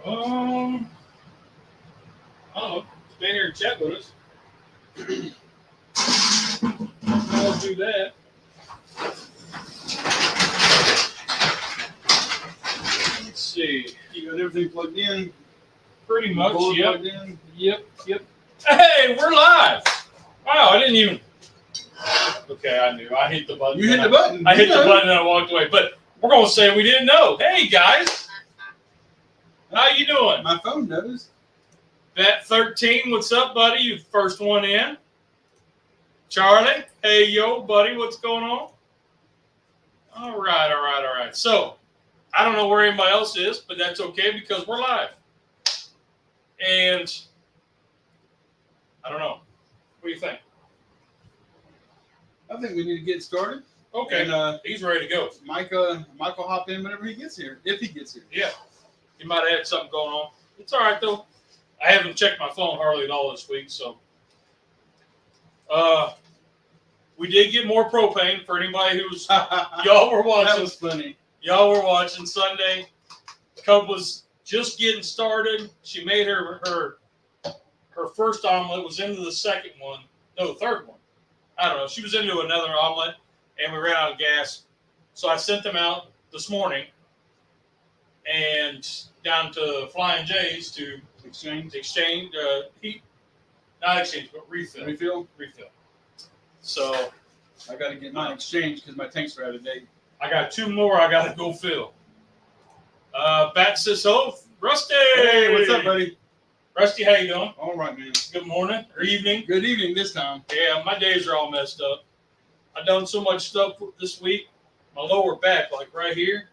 I don't know. Stay here and chat with us. I'll do that. Let's see. You got everything plugged in? Pretty much, yep. Plugged in? Yep. Hey, we're live. Wow, I didn't even. Okay, I knew. I hit the button. You hit the button. I hit the button and I walked away. But we're going to say we didn't know. Hey, guys. How you doing? My phone knows. Vet 13, what's up, buddy? You first one in. Charlie, hey, yo, buddy, what's going on? All right. So, I don't know where anybody else is, but that's okay because we're live. And, I don't know. What do you think? I think we need to get started. Okay, and, he's ready to go. Mike will hop in whenever he gets here, if he gets here. Yeah, he might have had something going on. It's all right, though. I haven't checked my phone hardly at all this week, so. We did get more propane for anybody who's y'all were watching. That was funny. Y'all were watching Sunday. Cub was just getting started. She made her first omelet, was into the second one. No, the third one. I don't know. She was into another omelet, and we ran out of gas. So I sent them out this morning and down to Flying J's to exchange, heat, not exchange, but refill. So I got to get mine exchanged because my tanks are out of date. I got 2 more I got to go fill. Bat says hello, Rusty. Hey, what's up, buddy? Rusty, how you doing? All right, man. Good morning or evening. Good evening this time. Yeah, my days are all messed up. I've done so much stuff this week. My lower back, like right here,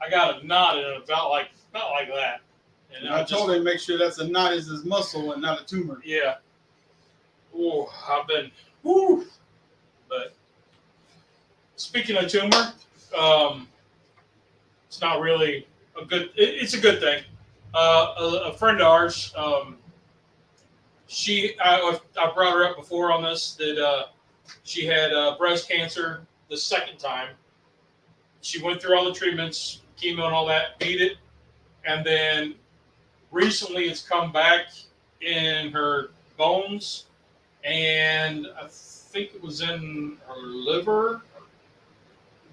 I got a knot in it about like that. And I told him to make sure that's a knot is his muscle and not a tumor. Yeah. Oh, I've been. Woo. But speaking of tumor, it's not really a good. It's a good thing. A friend of ours, I brought her up before on this that she had breast cancer the second time. She went through all the treatments, chemo and all that, beat it, and then recently it's come back in her bones, and I think it was in her liver,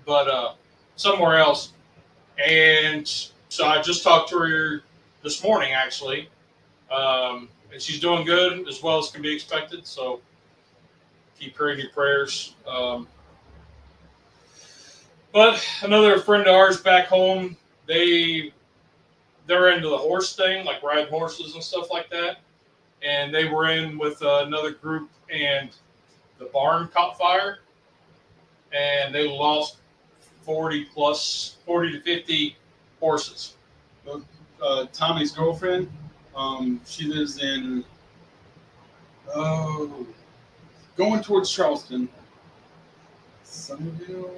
but somewhere else. And so I just talked to her this morning, actually, and she's doing good as well as can be expected. So keep her in your prayers. But another friend of ours back home, they're into the horse thing, like riding horses and stuff like that. And they were in with another group, and the barn caught fire, and they lost 40 to 50 horses. Tommy's girlfriend, she lives in going towards Charleston, Somerville.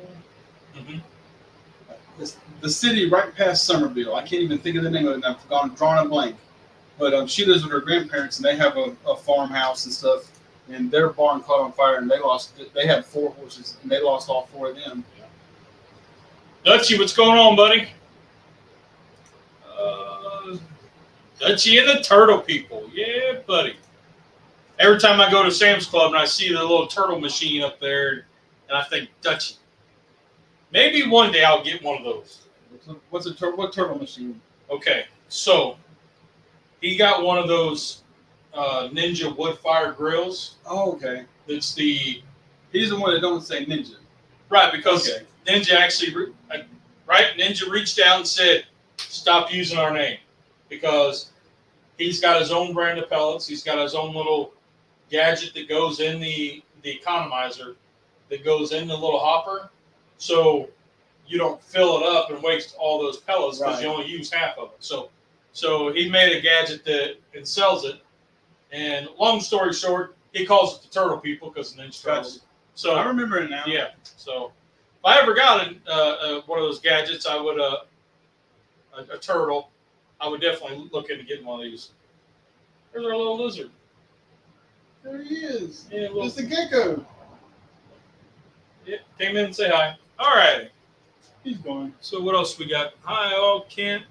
Mm-hmm. The city right past Somerville. I can't even think of the name of it. I've drawn a blank. But she lives with her grandparents, and they have a farmhouse and stuff. And their barn caught on fire, and they had 4 horses, and they lost all 4 of them. Dutchie, what's going on, buddy? Dutchie and the turtle people. Yeah, buddy. Every time I go to Sam's Club and I see the little turtle machine up there, and I think, Dutchie, maybe one day I'll get one of those. What turtle machine? Okay, so he got one of those Ninja wood fire grills. Oh, okay. It's he's the one that don't say Ninja. Right, because Ninja actually, Ninja reached out and said, stop using our name. Because he's got his own brand of pellets. He's got his own little gadget that goes in the economizer that goes in the little hopper. So you don't fill it up and waste all those pellets because you only use half of it. So he made a gadget that and sells it. And long story short, he calls it the turtle people because the Ninja Turtles. So I remember it now. Yeah. So if I ever got one of those gadgets, I would a turtle. I would definitely look into getting one of these. There's our little lizard. There he is. Yeah, it's the gecko. Yeah, came in and say hi. All right. He's going. So what else we got? Hi, all, Kent.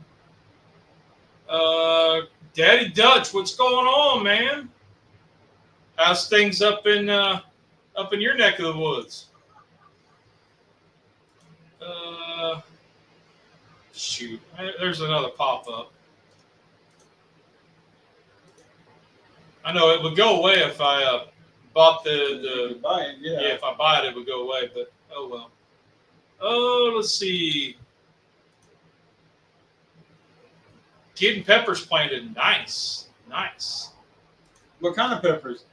Daddy Dutch, what's going on, man? How's things up in your neck of the woods? Shoot, there's another pop-up. I know it would go away if I bought the buy it, yeah. if I buy it would go away, but oh well. Oh, let's see. Getting peppers planted, nice. What kind of peppers?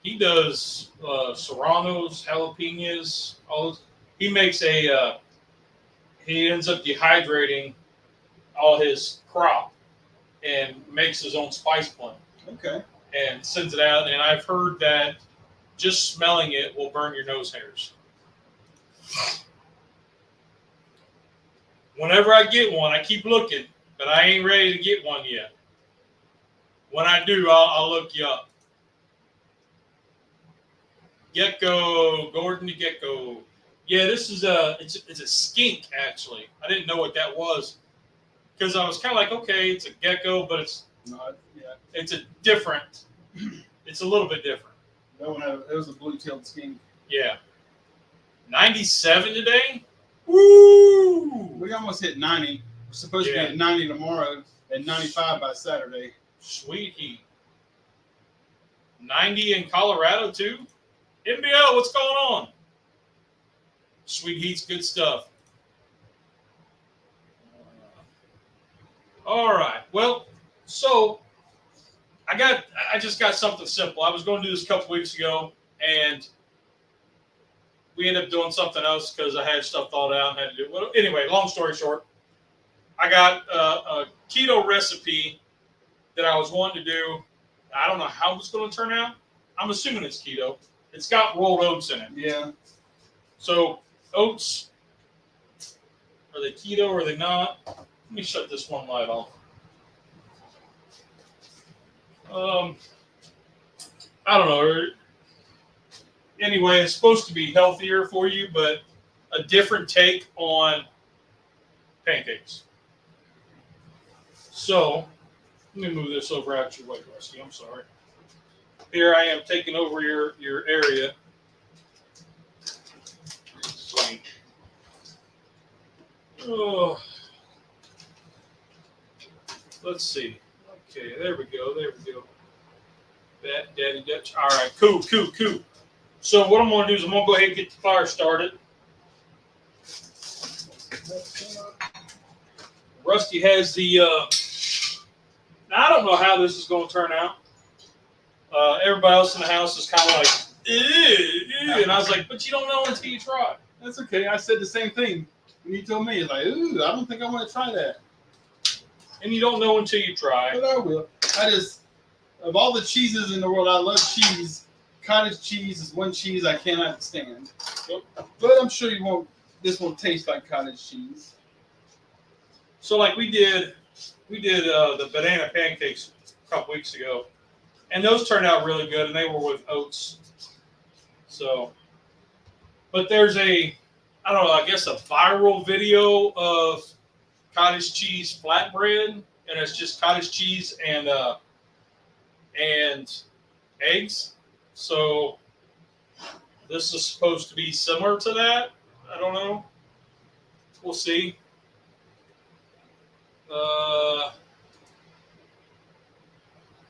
He does serranos, jalapenos, all those. He makes he ends up dehydrating all his crop and makes his own spice blend. Okay. And sends it out. And I've heard that just smelling it will burn your nose hairs. Whenever I get one, I keep looking, but I ain't ready to get one yet. When I do, I'll look you up. Gecko, Gordon the Gecko. Yeah, this is it's a skink actually. I didn't know what that was because I was kind of like, okay, it's a gecko, but it's it's a different. It's a little bit different. That one it was a blue-tailed skink. Yeah. 97 today. Woo! We almost hit 90. We're supposed to be at 90 tomorrow and 95 by Saturday. Sweet heat. 90 in Colorado too. NBL, what's going on? Sweet heat's good stuff. All right. Well, so I just got something simple. I was going to do this a couple weeks ago, and we ended up doing something else because I had stuff thought out and had to do it. Well, anyway, long story short, I got a keto recipe that I was wanting to do. I don't know how it's going to turn out. I'm assuming it's keto. It's got rolled oats in it. Yeah. So oats, are they keto or are they not? Let me shut this one light off. I don't know. Anyway, it's supposed to be healthier for you, but a different take on pancakes. So, let me move this over out your way, Rusty. I'm sorry. Here I am taking over your area. Oh. Let's see. Okay, there we go. That Daddy Dutch. All right, cool. So what I'm going to do is I'm going to go ahead and get the fire started. Rusty has the, now I don't know how this is going to turn out. Everybody else in the house is kind of like, ew, and I was like, but you don't know until you try. That's okay. I said the same thing when you told me. It's like, ooh, I don't think I want to try that. And you don't know until you try. But I will. Of all the cheeses in the world, I love cheese. Cottage cheese is one cheese I cannot stand. But I'm sure this won't taste like cottage cheese. So like we did the banana pancakes a couple weeks ago. And those turned out really good, and they were with oats. So, but there's I don't know, I guess a viral video of cottage cheese flatbread, and it's just cottage cheese and eggs. So this is supposed to be similar to that. I don't know. We'll see.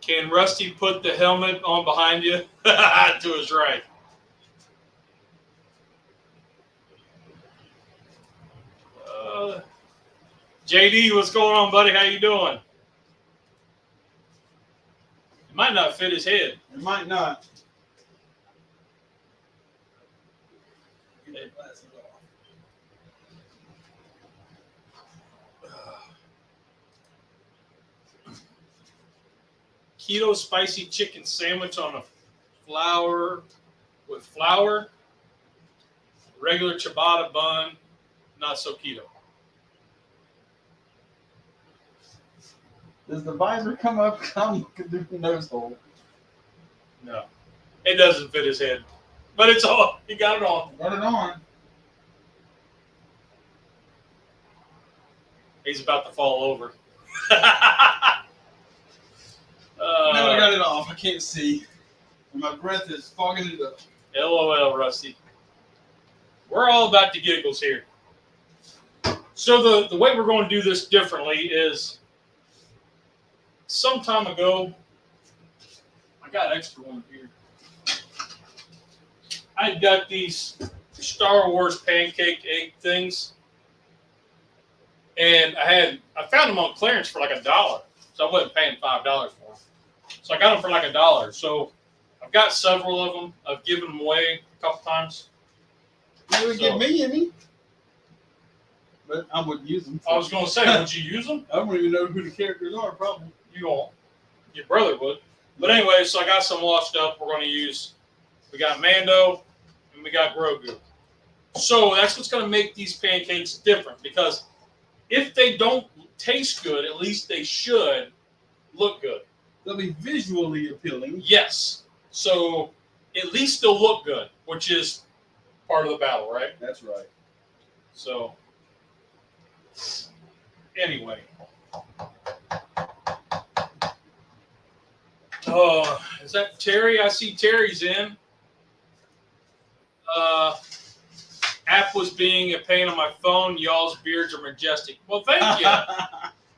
Can Rusty put the helmet on behind you? To his right. JD, what's going on, buddy? How you doing? It might not fit his head. It might not. Keto spicy chicken sandwich on a flour, regular ciabatta bun, not so keto. Does the visor come up? I'm looking through the nose hole. No, it doesn't fit his head, but it's on. He got it on. Got it on. He's about to fall over. Now I got it off. I can't see. And my breath is fogging it up. LOL, Rusty. We're all about the giggles here. So the way we're going to do this differently is some time ago, I got extra one here. I got these Star Wars pancake egg things, and I found them on clearance for like $1, so I wasn't paying $5 for them. So I got them for like $1. So I've got several of them. I've given them away a couple times. You would give me any, but I wouldn't use them. I was going to say, would you use them? I don't even know who the characters are, probably. You won't. Your brother would. But anyway, so I got some washed up. We're going to use. We got Mando and we got Grogu. So that's what's going to make these pancakes different, because if they don't taste good, at least they should look good. They'll be visually appealing. Yes. So at least they'll look good, which is part of the battle, right? That's right. So anyway. Oh, is that Terry? I see Terry's in. App was being a pain on my phone. Y'all's beards are majestic. Well, thank you.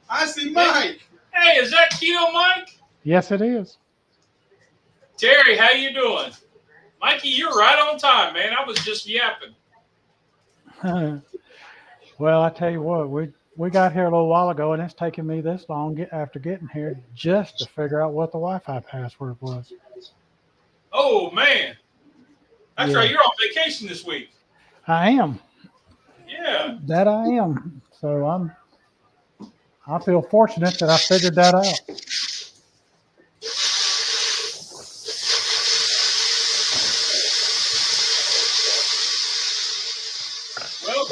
I see Mike. Hey, is that Keto Mike? Yes, it is. Terry, how you doing? Mikey, you're right on time, man. I was just yapping. Well, I tell you what, we got here a little while ago, and it's taken me this long after getting here just to figure out what the Wi-Fi password was. Oh, man. That's right. You're on vacation this week. I am. Yeah. That I am. So I feel fortunate that I figured that out. Well,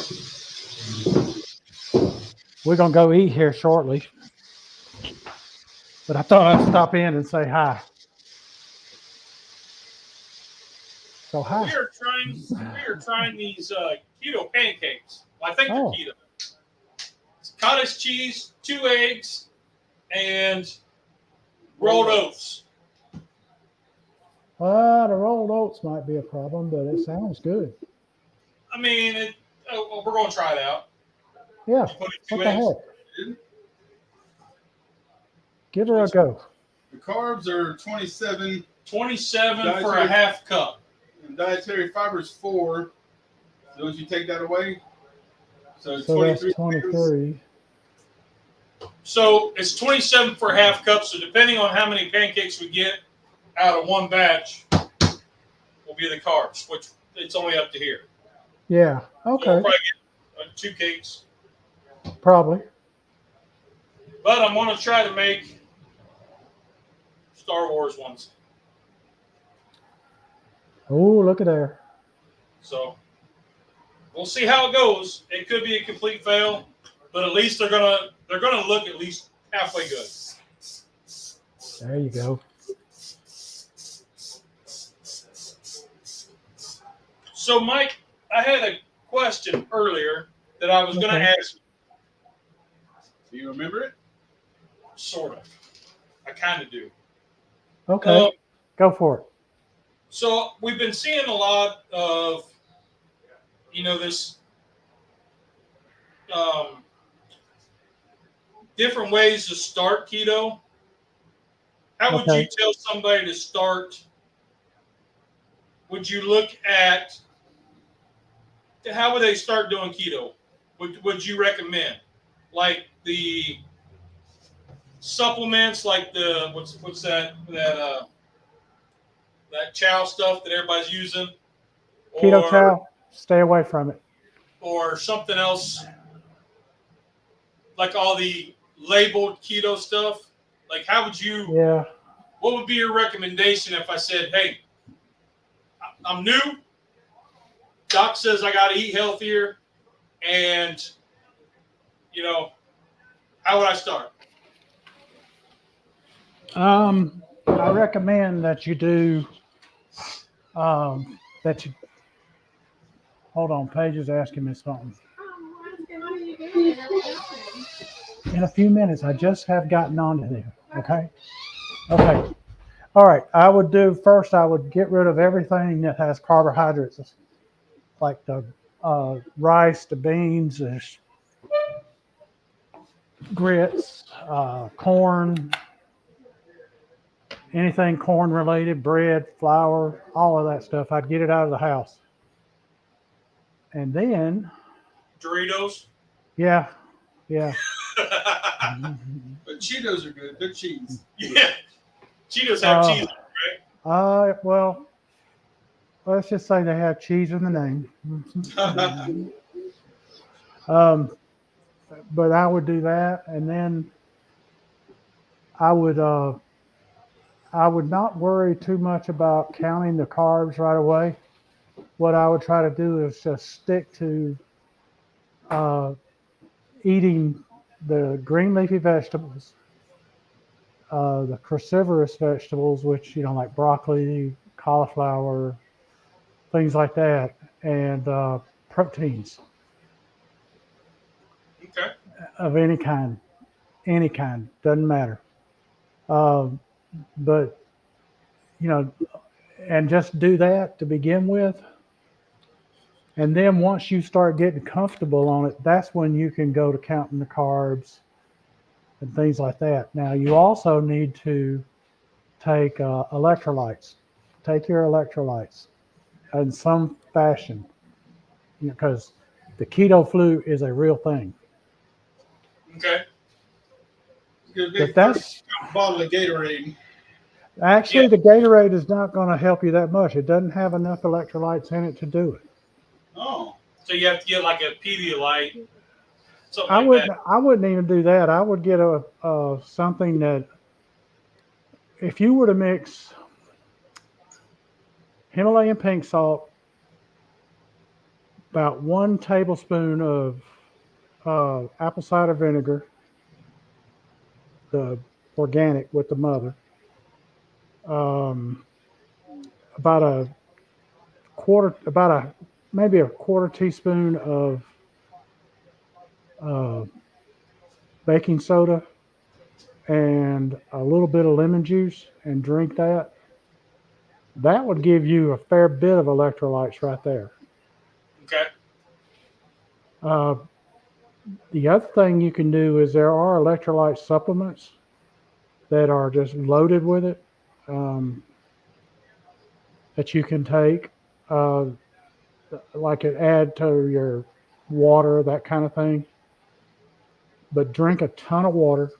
We're going to go eat here shortly. But I thought I'd stop in and say hi. So hi. we are trying these keto pancakes. Well, I think they're keto. It's cottage cheese, 2 eggs, and rolled oats. The rolled oats might be a problem, but it sounds good. I mean, we're going to try it out. Yeah. What the heck? Give her a go. The carbs are 27. 27 for a half cup. And dietary fiber is 4. So once you take that away, so that's 23. 23. So it's 27 for a half cup. So depending on how many pancakes we get out of one batch, will be the carbs, which it's only up to here. Yeah. Okay. So we'll probably get 2 cakes. Probably. But I'm going to try to make Star Wars ones. Oh, look at there. So we'll see how it goes. It could be a complete fail, but at least they're gonna look at least halfway good. There you go. So Mike, I had a question earlier that I was going to ask. Do you remember it? Sort of. I kind of do. Okay. Go for it. So we've been seeing a lot of, this different ways to start keto. How would you tell somebody to start? Would you look at how would they start doing keto? Would you recommend like the supplements, like the what's that chow stuff that everybody's using? Keto chow, stay away from it. Or something else, like all the labeled keto stuff. Like, how would you? Yeah. What would be your recommendation if I said, "Hey, I'm new. Doc says I got to eat healthier, and how would I start?" I recommend that you do. Hold on, Paige is asking me something. in a few minutes. I just have gotten onto them. Okay. Okay. All right. I would get rid of everything that has carbohydrates, like the rice, the beans, the grits, corn, anything corn related, bread, flour, all of that stuff. I'd get it out of the house. And then, Doritos. yeah. But Cheetos are good. They're cheese. Yeah. Cheetos have cheese, right? Well, let's just say they have cheese in the name. But I would do that, and then I would not worry too much about counting the carbs right away. What I would try to do is just stick to eating the green leafy vegetables, the cruciferous vegetables, which, like broccoli, cauliflower, things like that, and proteins of any kind, doesn't matter. But, and just do that to begin with. And then once you start getting comfortable on it, that's when you can go to counting the carbs and things like that. Now, you also need to take electrolytes. Take your electrolytes in some fashion, because the keto flu is a real thing. Okay. But that's bottle of Gatorade. Actually, the Gatorade is not going to help you that much. It doesn't have enough electrolytes in it to do it. Oh. So you have to get like a Pedialyte, something I wouldn't even do that. I would get something that, if you were to mix Himalayan pink salt, about 1 tablespoon of apple cider vinegar, the organic with the mother, maybe a quarter teaspoon of baking soda, and a little bit of lemon juice, and drink that. That would give you a fair bit of electrolytes right there. Okay. The other thing you can do is there are electrolyte supplements that are just loaded with it, that you can take, like add to your water, that kind of thing. But drink a ton of water,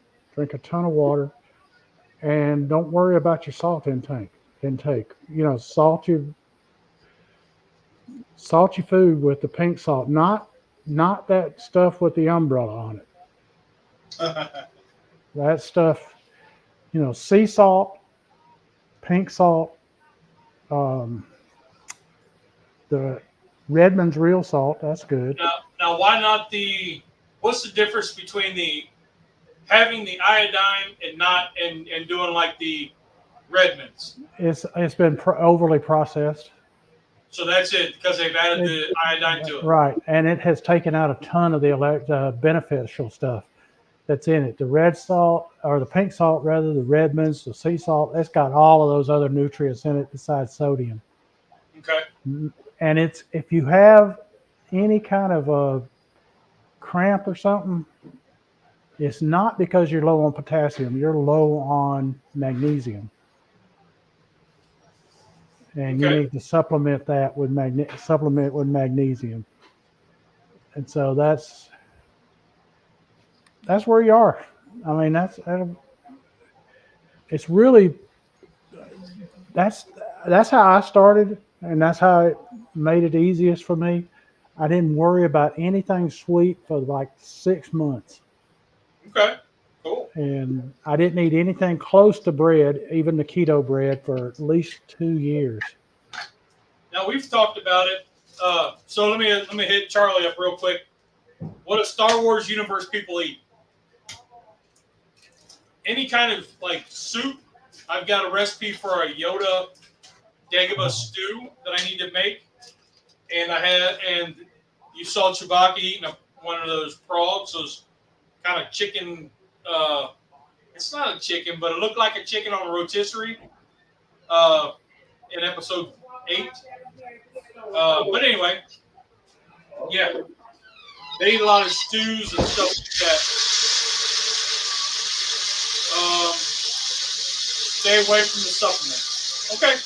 and don't worry about your salt intake. Salt your food with the pink salt, not that stuff with the umbrella on it. That stuff, sea salt, pink salt, the Redmond's real salt, that's good. Now why not what's the difference between having the iodine and doing like the Redmond's? It's been overly processed. So that's it, because they've added the iodine to it. Right, and it has taken out a ton of the beneficial stuff that's in it. The red salt, or the pink salt rather, the Redmond's, the sea salt, it's got all of those other nutrients in it besides sodium. Okay. And if you have any kind of a cramp or something, it's not because you're low on potassium, you're low on magnesium. And you need to supplement that with magnesium. And so that's where you are. I mean, it's really, that's how I started, and that's how it made it easiest for me. I didn't worry about anything sweet for like 6 months. Okay, cool. And I didn't eat anything close to bread, even the keto bread, for at least 2 years. Now we've talked about it. So let me hit Charlie up real quick. What do Star Wars universe people eat? Any kind of like soup. I've got a recipe for a Yoda Dagobah stew that I need to make, and you saw Chewbacca eating one of those frogs, those kind of chicken. It's not a chicken, but it looked like a chicken on a rotisserie in episode 8. But anyway, yeah, they eat a lot of stews and stuff like that. Stay away from the supplement. Okay.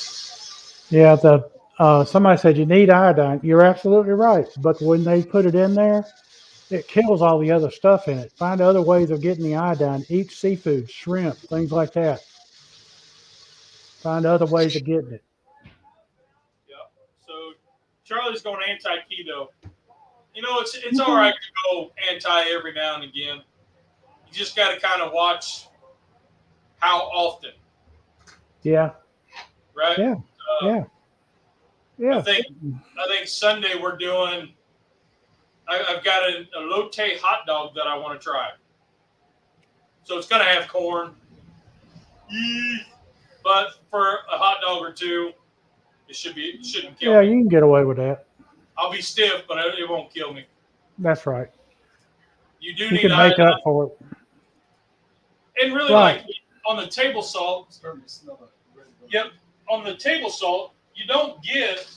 Yeah, somebody said you need iodine. You're absolutely right. But when they put it in there, it kills all the other stuff in it. Find other ways of getting the iodine. Eat seafood, shrimp, things like that. Find other ways of getting it. Yeah. So Charlie's going anti-keto. You know, it's all right to go anti every now and again. You just got to kind of watch how often. Yeah. Right. Yeah. Yeah. I think Sunday we're doing. I've got a lotte hot dog that I want to try. So it's gonna have corn, but for a hot dog or two, it shouldn't kill me. Yeah, you can get away with that. I'll be stiff, but it won't kill me. That's right. You do You need can make iodine. up for it. And really, Right. like on the table salt. Yep, on the table salt, you don't get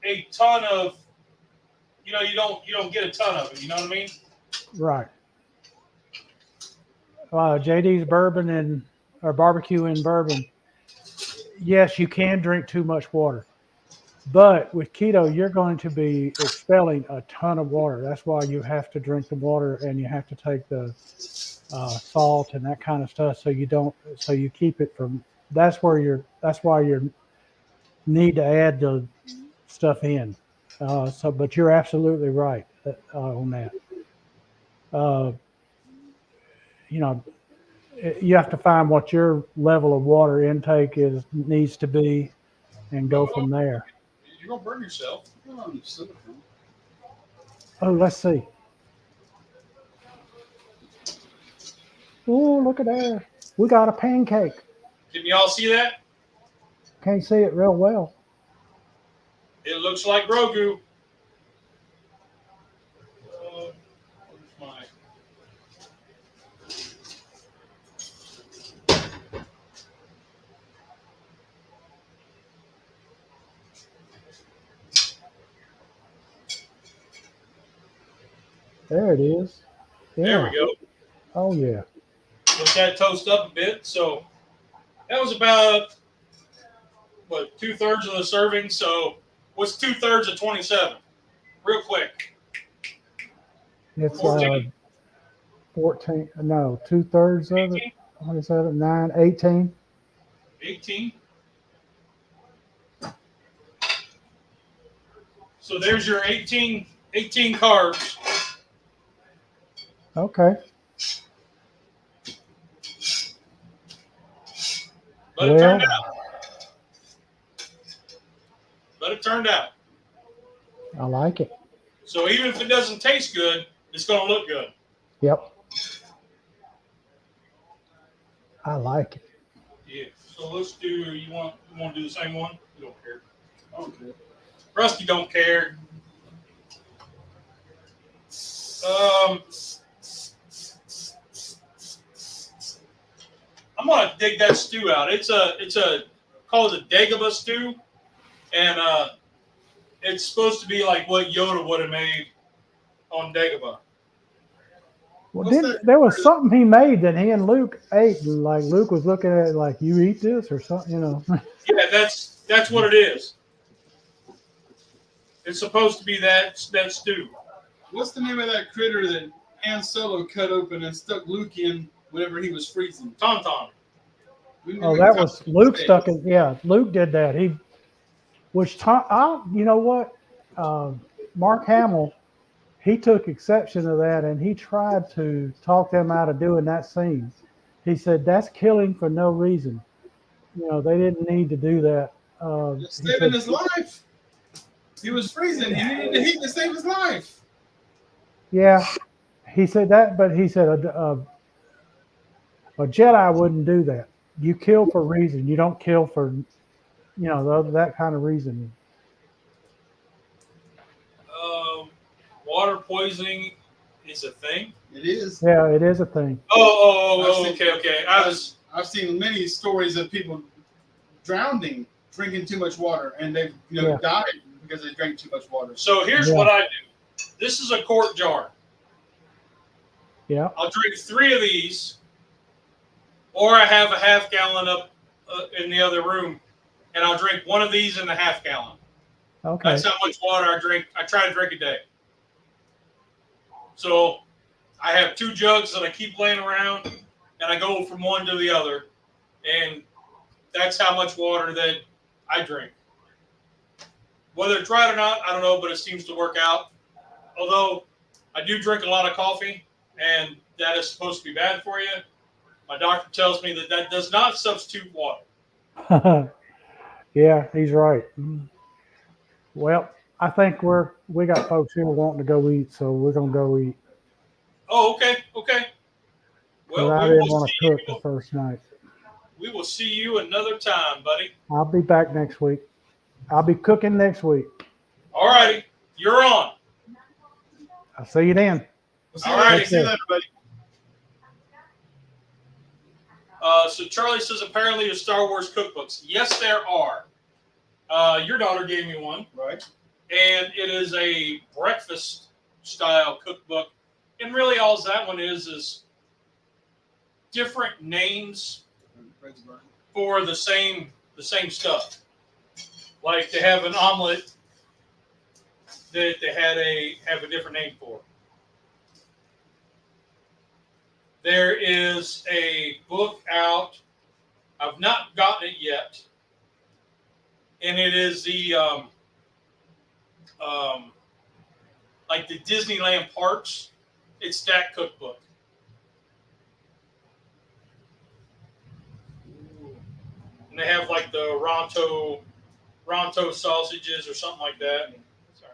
a ton of. You know, you don't get a ton of it. You know what I mean? Right. JD's bourbon or barbecue and bourbon. Yes, you can drink too much water, but with keto, you're going to be expelling a ton of water. That's why you have to drink the water and you have to take the salt and that kind of stuff. So you keep it from. That's why you need to add the stuff in. But you're absolutely right on that. You have to find what your level of water intake needs to be, and go from there. You're gonna burn yourself. Oh, let's see. Oh, look at there. We got a pancake. Can y'all see that? Can't see it real well. It looks like Grogu. Where's my... There it is. Yeah. There we go. Oh, yeah. Let that toast up a bit. So that was about, 2/3 of the serving. So what's 2/3 of 27? Real quick. It's 14. 14. No, 2/3 of 18? it. 27, 9, 18. 18. So there's your 18 carbs. Okay. But it turned out. I like it. So even if it doesn't taste good, it's going to look good. Yep. I like it. Yeah. So let's do. You want to do the same one? You don't care. I don't care. Rusty don't care. I'm gonna dig that stew out. It's a called a Dagobah stew, and it's supposed to be like what Yoda would have made on Dagobah. Well, there was something he made that he and Luke ate, and like Luke was looking at it like, you eat this or something, you know. Yeah, that's what it is. It's supposed to be that stew. What's the name of that critter that Han Solo cut open and stuck Luke in whenever he was freezing? Tauntaun. Oh, that was Luke stuck in. Yeah, Luke did that. You know what? Mark Hamill, he took exception to that, and he tried to talk them out of doing that scene. He said that's killing for no reason. You know, they didn't need to do that. Saving his life. He was freezing. He needed the heat to save his life. Yeah, he said that, but he said a Jedi wouldn't do that. You kill for a reason. You don't kill for, that kind of reason. Water poisoning is a thing? It is. Yeah, it is a thing. Okay. I've seen many stories of people drowning, drinking too much water, and they've died because they drank too much water. So here's what I do. This is a quart jar. Yeah. I'll drink 3 of these, or I have a half gallon up in the other room, and I'll drink 1 of these in the half gallon. Okay. That's how much water I drink. I try to drink a day. So I have 2 jugs that I keep laying around, and I go from one to the other, and that's how much water that I drink. Whether it's right or not, I don't know, but it seems to work out. Although I do drink a lot of coffee, and that is supposed to be bad for you. My doctor tells me that does not substitute water. Yeah, he's right. Well, I think we got folks here wanting to go eat, so we're gonna go eat. Oh, okay. Well, I didn't want to cook the first night. We will see you another time, buddy. I'll be back next week. I'll be cooking next week. All righty, you're on. I'll see you then. All right, see you later, buddy. So Charlie says apparently there's Star Wars cookbooks. Yes, there are. Your daughter gave me one. Right. And it is a breakfast style cookbook. And really all that one is different names for the same stuff. Like they have an omelet that they have a different name for. There is a book out. I've not gotten it yet. And it is the like the Disneyland parks. It's that cookbook. And they have like the Ronto sausages or something like that. Sorry.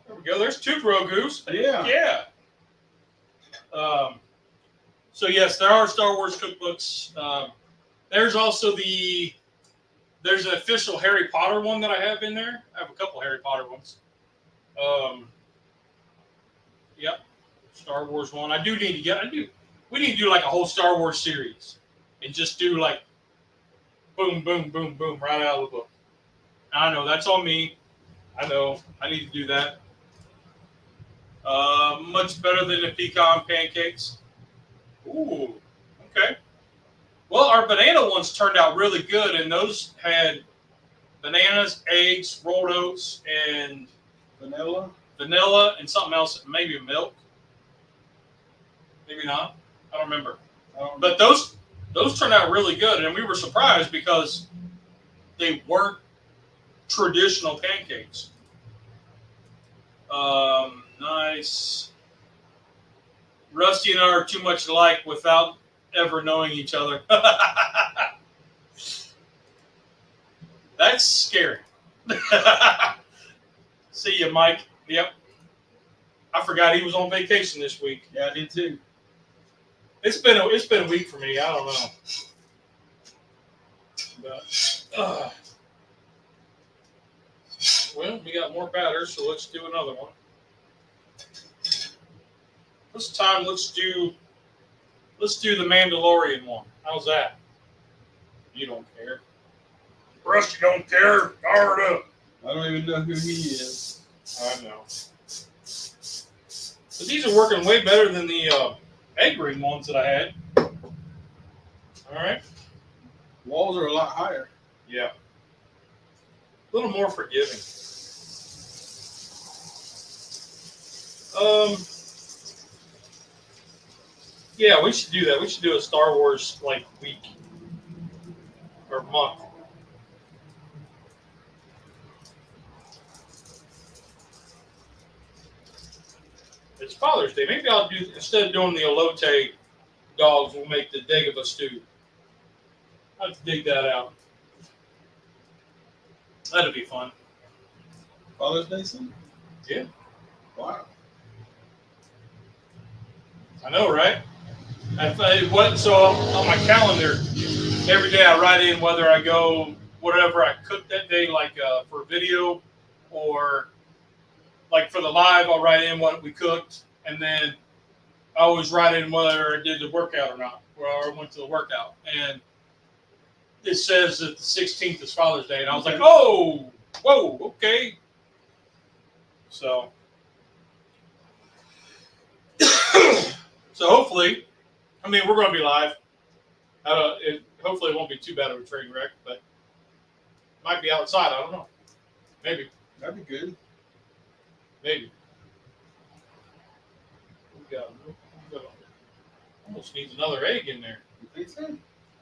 There we go. There's 2 Grogu's. Yeah. So yes, there are Star Wars cookbooks. There's also there's an official Harry Potter one that I have in there. I have a couple Harry Potter ones. Yep. Star Wars one. We need to do like a whole Star Wars series and just do like boom, boom, boom, boom, right out of the book. I know that's on me. I know I need to do that. Much better than the pecan pancakes. Ooh, okay. Well, our banana ones turned out really good, and those had bananas, eggs, rolled oats, and vanilla, and something else, maybe milk. Maybe not. I don't remember. But those turned out really good, and we were surprised because they weren't traditional pancakes. Nice. Rusty and I are too much alike without ever knowing each other. That's scary. See you, Mike. Yep. I forgot he was on vacation this week. Yeah, I did too. It's been a week for me. I don't know. But, well, we got more batters, so let's do another one. This time, let's do the Mandalorian one. How's that? You don't care. Rusty don't care. Fire it up. I don't even know who he is. I know. But these are working way better than the egg ring ones that I had. All right. Walls are a lot higher. Yeah. A little more forgiving. Yeah, we should do that. We should do a Star Wars like week or month. It's Father's Day. Maybe I'll do, instead of doing the elote dogs, we'll make the Dagobah stew. I'll have to dig that out. That'll be fun. Father's Day soon? Yeah. Wow. I know, right? So on my calendar, every day I write in whether I go, whatever I cook that day, like for video or like for the live, I'll write in what we cooked, and then I always write in whether I did the workout or not, or I went to the workout. And it says that the 16th is Father's Day, and I was like, oh, whoa, okay. So, so hopefully, I mean, we're going to be live. Hopefully it won't be too bad of a train wreck, but might be outside. I don't know. Maybe. That'd be good. Maybe. We got almost needs another egg in there. You think so?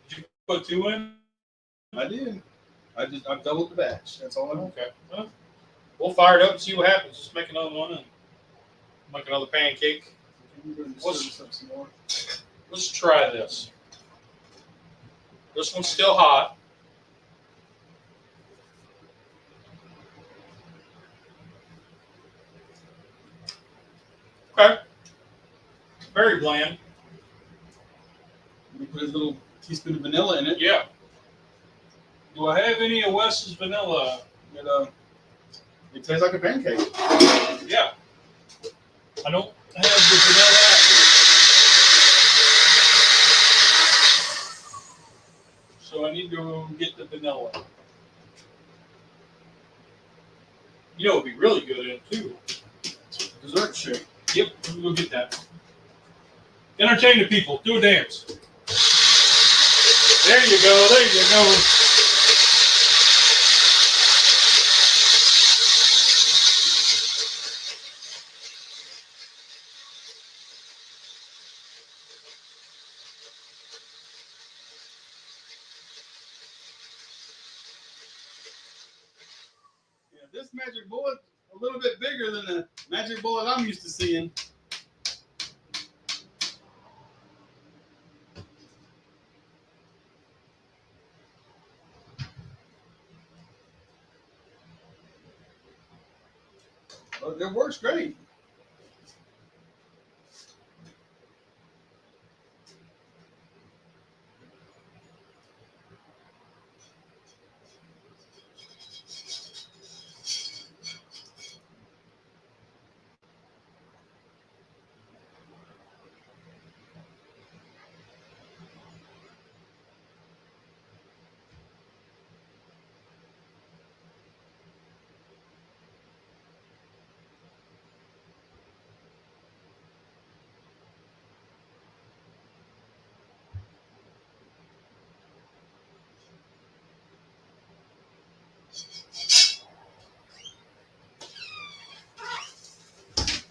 Did you put 2 in? I did. I've doubled the batch. That's all I know. Okay. Well, we'll fire it up and see what happens. Just make another one and make another pancake. Let's try this. This one's still hot. Okay. Very bland. We put a little teaspoon of vanilla in it. Yeah. Do I have any of Wes's vanilla? It tastes like a pancake. Yeah. I don't have the vanilla after. So I need to get the vanilla. You know, it'd be really good in it too. Dessert shake. Yep, let me go get that. Entertain the people. Do a dance. There you go. There you go. Yeah, this magic bullet a little bit bigger than the magic bullet I'm used to seeing. Well, it works great.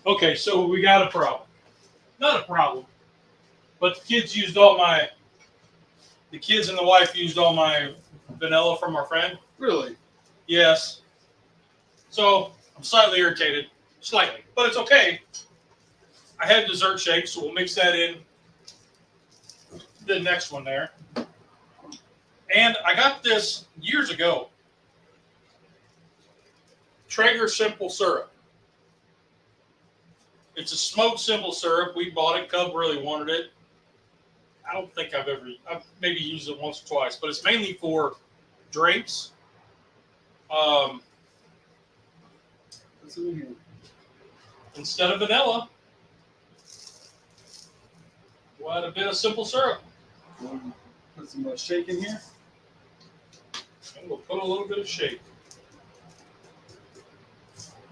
Okay, so we got a problem. Not a problem, but the kids and the wife used all my vanilla from our friend. Really? Yes. So I'm slightly irritated. Slightly. But it's okay. I had dessert shake, so we'll mix that in the next one there. And I got this years ago. Traeger simple syrup. It's a smoked simple syrup. We bought it. Cub really wanted it. I don't think I've maybe used it once or twice, but it's mainly for drinks. Instead of vanilla, we'll add a bit of simple syrup. Put some shake in here. And we'll put a little bit of shake.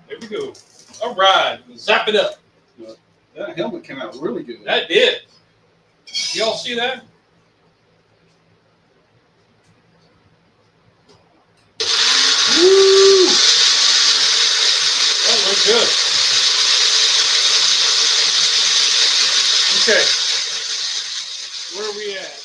There we go. All right, zap it up. That helmet came out really good. That did. Y'all see that? Woo! That looked good. Okay. Where are we at?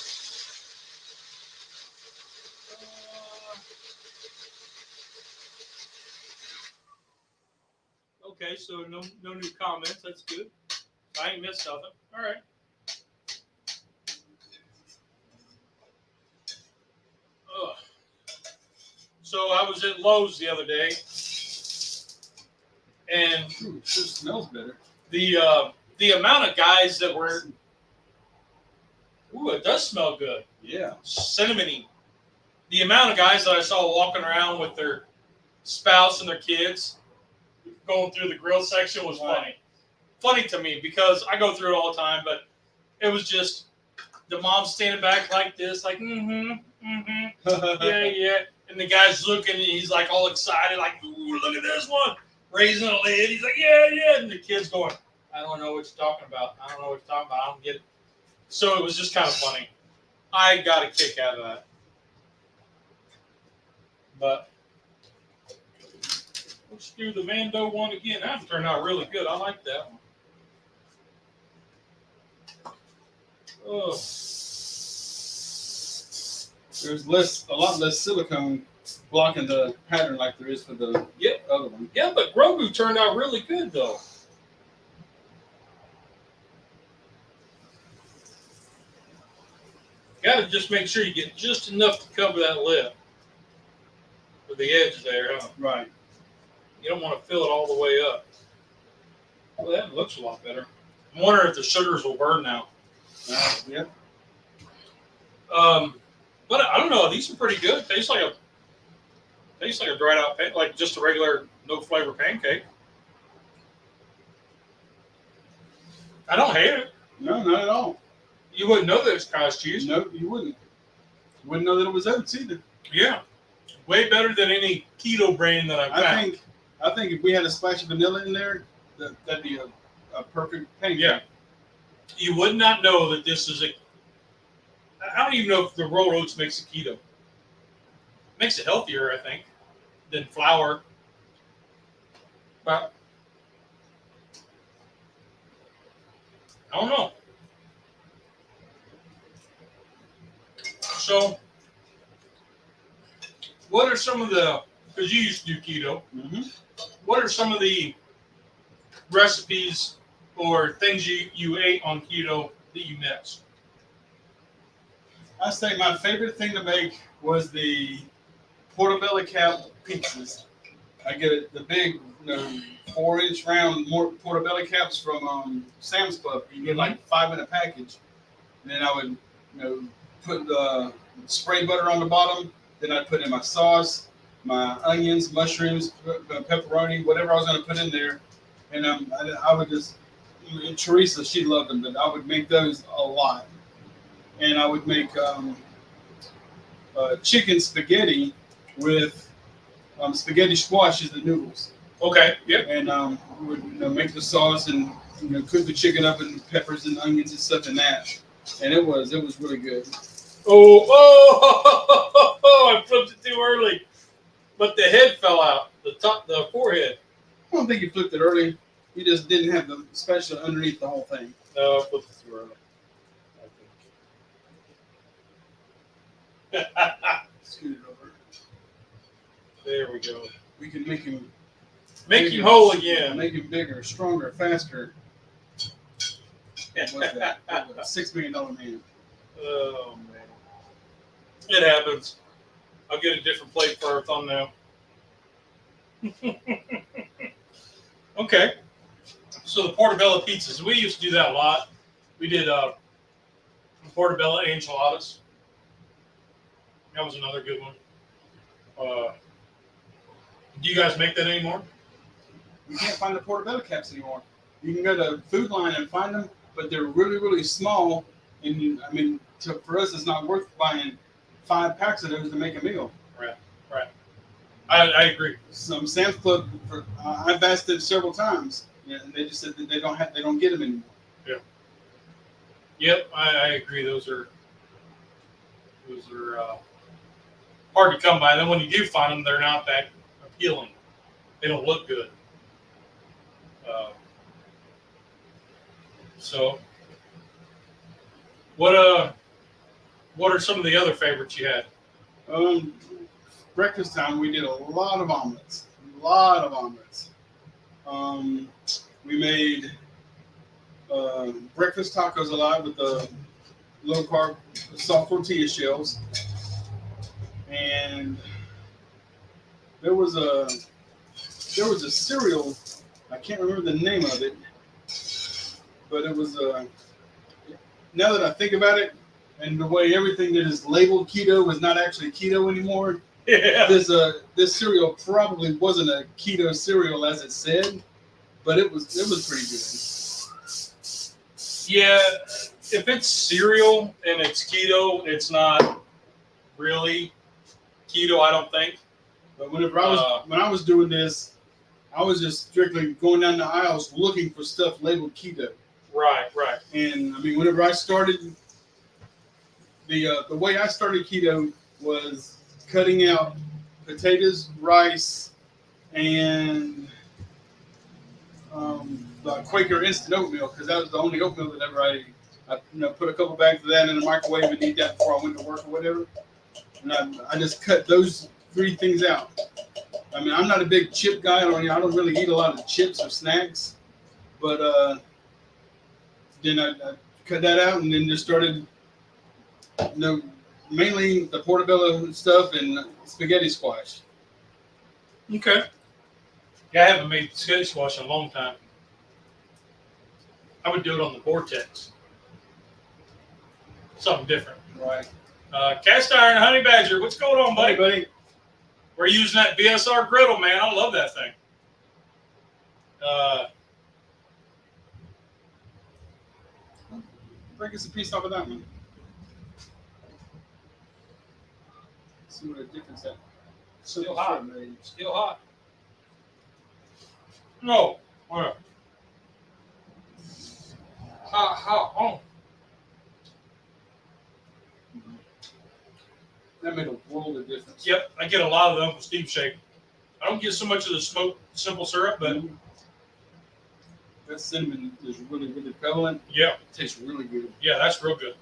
Okay, so no new comments. That's good. I ain't missed nothing. All right. Ugh. So I was at Lowe's the other day, and Ooh, it sure smells better. the amount of guys that were, ooh, it does smell good. Yeah. Cinnamony. The amount of guys that I saw walking around with their spouse and their kids, going through the grill section was funny. Funny to me because I go through it all the time, but it was just the mom standing back like this, like, yeah. And the guy's looking, and he's like all excited, like, ooh, look at this one. Raising a lid. He's like, yeah. And the kid's going, I don't know what you're talking about. I don't get it. So it was just kind of funny. I got a kick out of that. But let's do the Vando one again. That turned out really good. I like that one. Oh. There's a lot less silicone blocking the pattern like there is for the other one. Yeah, but Grogu turned out really good though. Got to just make sure you get just enough to cover that lip with the edge there, huh? Right. You don't want to fill it all the way up. Well, that looks a lot better. I'm wondering if the sugars will burn now. Yep. But I don't know. These are pretty good. Tastes like a dried out like just a regular no flavor pancake. I don't hate it. No, not at all. You wouldn't know that it's cottage cheese. No, you wouldn't. Wouldn't know that it was oats either. Yeah, way better than any keto brand that I've found. I think if we had a splash of vanilla in there, that'd be a perfect pancake. Yeah. You would not know that this is I don't even know if the rolled oats makes it keto. Makes it healthier, I think, than flour. But I don't know. So, what are some of because you used to do keto, what are some of the recipes or things you ate on keto that you missed? I say my favorite thing to make was the portobello cap pizzas. I get the big 4-inch round portobello caps from Sam's Club. You get like 5 in a package. And then I would put the spray butter on the bottom. Then I'd put in my sauce, my onions, mushrooms, pepperoni, whatever I was going to put in there. And I would just, Teresa, she loved them, but I would make those a lot. And I would make chicken spaghetti with spaghetti squash as the noodles. Okay. Yep. And we would make the sauce and cook the chicken up and peppers and onions and stuff in that. And it was really good. Oh! I flipped it too early, but the head fell out. The forehead. I don't think you flipped it early. You just didn't have the spatula underneath the whole thing. No, I flipped it too early. Scoot it over. There we go. We can make him whole again. Make him bigger, stronger, faster. What was that? $6 million man. Oh man, it happens. I'll get a different plate for our thumbnail. Okay. So the portobello pizzas, we used to do that a lot. We did portobello enchiladas. That was another good one. Do you guys make that anymore? You can't find the portobello caps anymore. You can go to Food Line and find them, but they're really, really small. And for us, it's not worth buying 5 packs of those to make a meal. Right. I agree. Some Sam's Club, I've asked them several times, and they just said that they don't get them anymore. Yeah. Yep, I agree. Those are hard to come by. Then when you do find them, they're not that appealing. They don't look good. So, what are some of the other favorites you had? Breakfast time, we did a lot of omelets. We made breakfast tacos a lot with the low carb soft tortilla shells, and there was a cereal. I can't remember the name of it, but it was now that I think about it, and the way everything that is labeled keto is not actually keto anymore, Yeah. This cereal probably wasn't a keto cereal as it said, but it was pretty good. Yeah, if it's cereal and it's keto, it's not really keto, I don't think. But when I was doing this, I was just strictly going down the aisles looking for stuff labeled keto. Right. And I mean, whenever I started, the way I started keto was cutting out potatoes, rice, and the Quaker instant oatmeal, because that was the only oatmeal that ever I put a couple bags of that in the microwave and eat that before I went to work or whatever. And I just cut those 3 things out. I mean, I'm not a big chip guy. I don't really eat a lot of chips or snacks. But then I cut that out and then just started, mainly the portobello stuff and spaghetti squash. Okay. Yeah, I haven't made spaghetti squash in a long time. I would do it on the Vortex. Something different. Right. Cast iron honey badger, what's going on, buddy? Hey, buddy. We're using that BSR griddle, man. I love that thing. Break us a piece off of that one. See what the difference that. Still hot. Still hot. No. Where? Hot. Oh. That made a world of difference. Yep, I get a lot of the Uncle Steve shake. I don't get so much of the smoked simple syrup, but that cinnamon is really, really prevalent. yeah, It tastes really good. yeah, that's real good.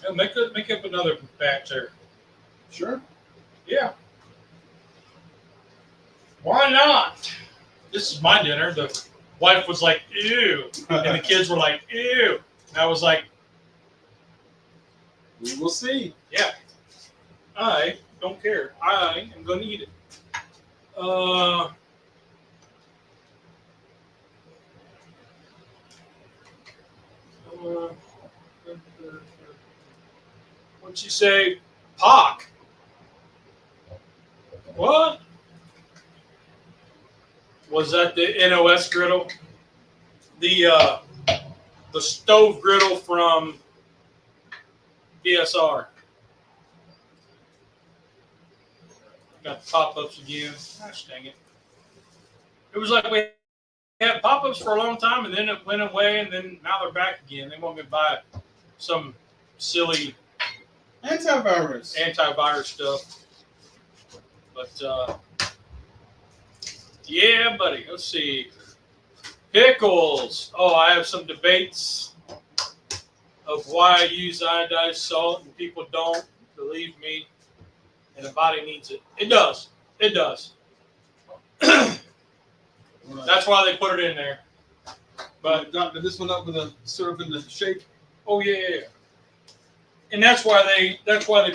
Yeah, make up another batch there. Sure. Yeah. Why not? This is my dinner. The wife was like, ew. And the kids were like, ew. And I was like, We will see. yeah. I don't care. I am going to eat it. What'd you say? Pock. What? Was that the NOS griddle? The stove griddle from BSR. Got the pop-ups again. Gosh dang it. It was like we had pop-ups for a long time, and then it went away, and then now they're back again. They want me to buy some silly antivirus stuff. But, yeah, buddy. Let's see. Pickles. Oh, I have some debates of why I use iodized salt and people don't. Believe me. And the body needs it. It does. It does. That's why they put it in there. But Did this one up with the syrup in the shake? oh yeah. And that's why they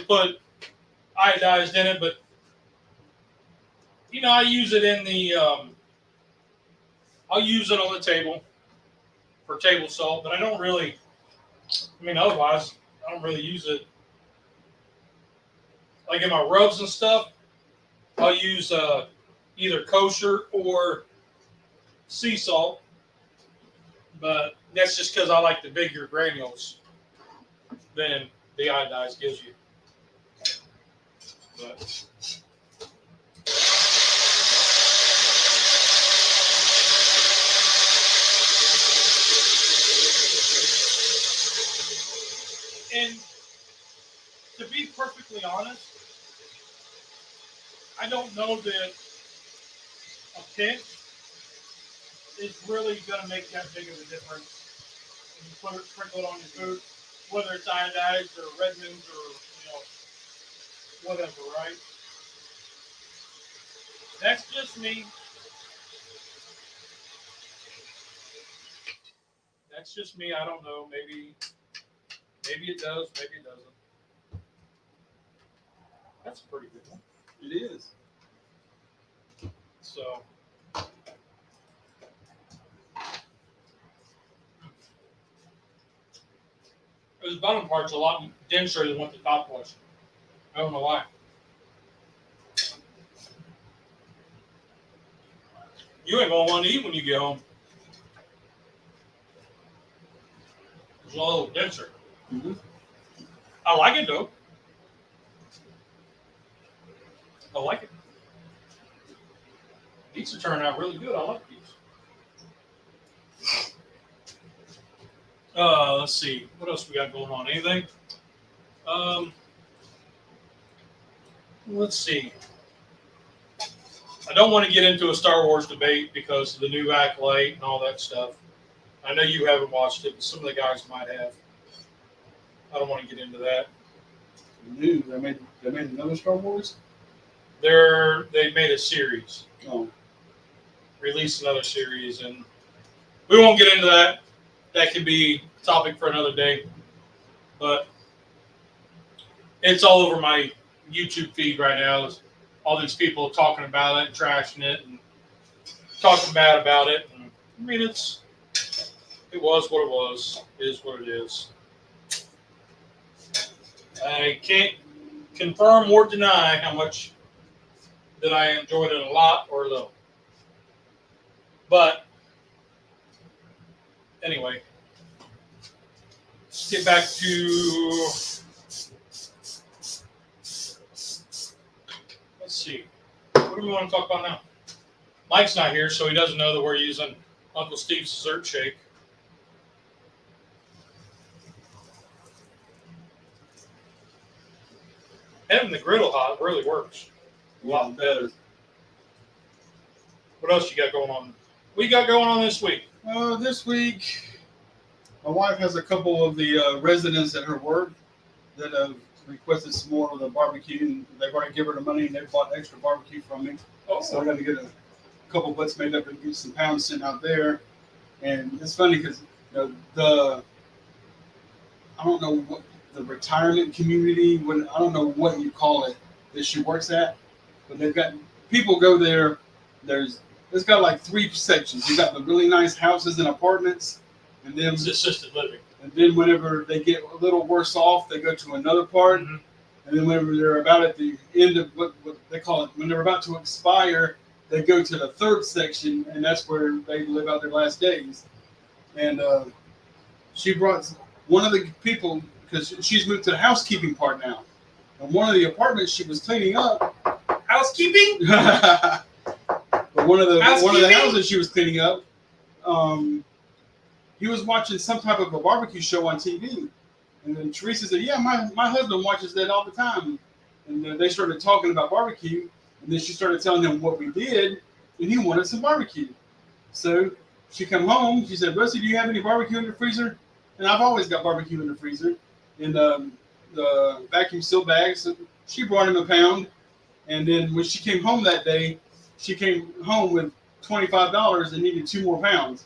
put iodized in it. But I use it in the I'll use it on the table for table salt, but I don't really. Otherwise I don't really use it. Like in my rubs and stuff, I'll use either kosher or sea salt, but that's just because I like the bigger granules than the iodized gives you. But and to be perfectly honest, I don't know that a pinch is really going to make that big of a difference when you put it, sprinkle it on your food, whether it's iodized or Redmond's or whatever, right? That's just me. That's just me. I don't know. Maybe it does. Maybe it doesn't. That's a pretty good one. It is. So. The bottom part's a lot denser than what the top was. I don't know why. You ain't gonna want to eat when you get home. It's a little denser. Mm-hmm. I like it though. I like it. Pizza turned out really good. I like these. Let's see. What else we got going on? Anything? Let's see. I don't want to get into a Star Wars debate because of the new Acolyte and all that stuff. I know you haven't watched it, but some of the guys might have. I don't want to get into that. New. They made another Star Wars. They made a series. Oh. Released another series, and we won't get into that. That could be a topic for another day. But it's all over my YouTube feed right now. There's all these people talking about it and trashing it and talking bad about it. And, I mean, it was what it was. It is what it is. I can't confirm or deny how much that I enjoyed it a lot or little. But anyway, let's get back to, let's see, what do we want to talk about now? Mike's not here, so he doesn't know that we're using Uncle Steve's dessert shake. Having the griddle hot really works a lot better. What else you got going on? What you got going on this week? This week, my wife has a couple of the residents at her work that have requested some more of the barbecue, and they've already given her the money, and they bought extra barbecue from me. Oh, So I got to get a couple butts made up and get some pounds sent out there. And it's funny because I don't know what the retirement community, I don't know what you call it that she works at, but they've got people go there. It's got like 3 sections. You got the really nice houses and apartments, and then it's assisted living. And then whenever they get a little worse off, they go to another part. Mm-hmm. And then whenever they're about at the end of what they call it, when they're about to expire, they go to the 3rd section, and that's where they live out their last days. And she brought one of the people, because she's moved to the housekeeping part now. And one of the apartments she was cleaning up. Housekeeping? But one of the houses she was cleaning up, he was watching some type of a barbecue show on TV. And then Teresa said, yeah, my husband watches that all the time. And they started talking about barbecue. And then she started telling him what we did. And he wanted some barbecue. So she come home. She said, Rusty, do you have any barbecue in the freezer? And I've always got barbecue in the freezer. In the vacuum seal bags. So she brought him a pound. And then when she came home that day, she came home with $25 and needed 2 more pounds.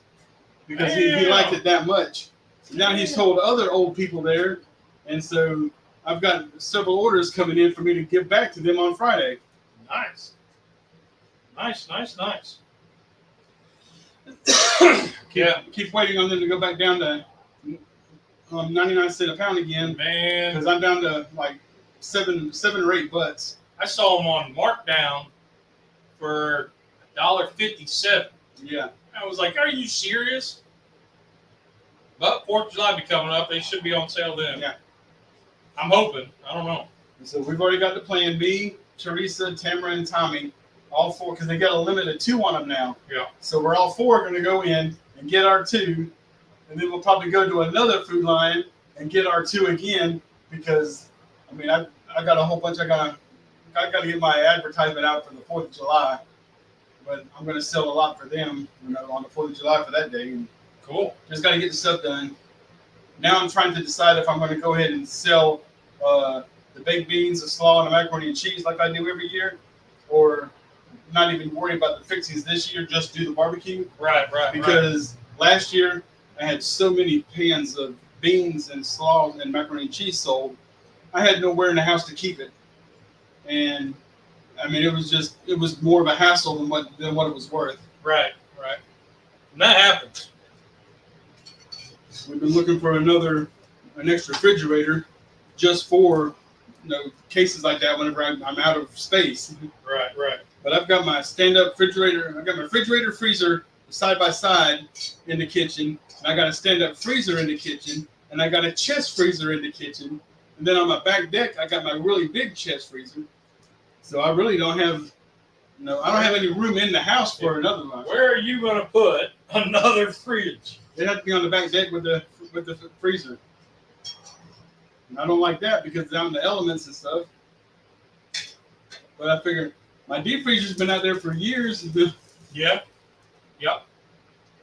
Because he liked it that much. Now he's told other old people there, and so I've got several orders coming in for me to give back to them on Friday. Nice. Keep waiting on them to go back down to 99 cents a pound again. Man, because I'm down to like seven or 8 butts. I saw them on markdown for $1.57. Yeah. I was like, are you serious? But 4th of July be coming up. They should be on sale then. Yeah. I'm hoping. I don't know. And so we've already got the plan. Me, Teresa, Tamara, and Tommy, all 4, because they got a limit of 2 on them now. Yeah. So we're all 4 going to go in and get our 2, and then we'll probably go to another food line and get our 2 again, because I mean I got a whole bunch. I got to get my advertisement out for the 4th of July. But I'm going to sell a lot for them, on the 4th of July for that day. And cool. Just got to get the stuff done. Now I'm trying to decide if I'm going to go ahead and sell the baked beans, the slaw, and the macaroni and cheese like I do every year, or not even worry about the fixings this year, just do the barbecue. Right. Because last year I had so many pans of beans and slaw and macaroni and cheese sold, I had nowhere in the house to keep it. And I mean, it was more of a hassle than what it was worth. Right. And that happens. We've been looking for an extra refrigerator just for cases like that whenever I'm out of space. Right. But I've got my stand-up refrigerator. I've got my refrigerator, freezer side by side in the kitchen. And I got a stand-up freezer in the kitchen, and I got a chest freezer in the kitchen. And then on my back deck, I got my really big chest freezer. So I really don't have, I don't have any room in the house for another one. Where are you going to put another fridge? It'd have to be on the back deck with the freezer. And I don't like that because down the elements and stuff. But I figure my deep freezer's been out there for years. Yep.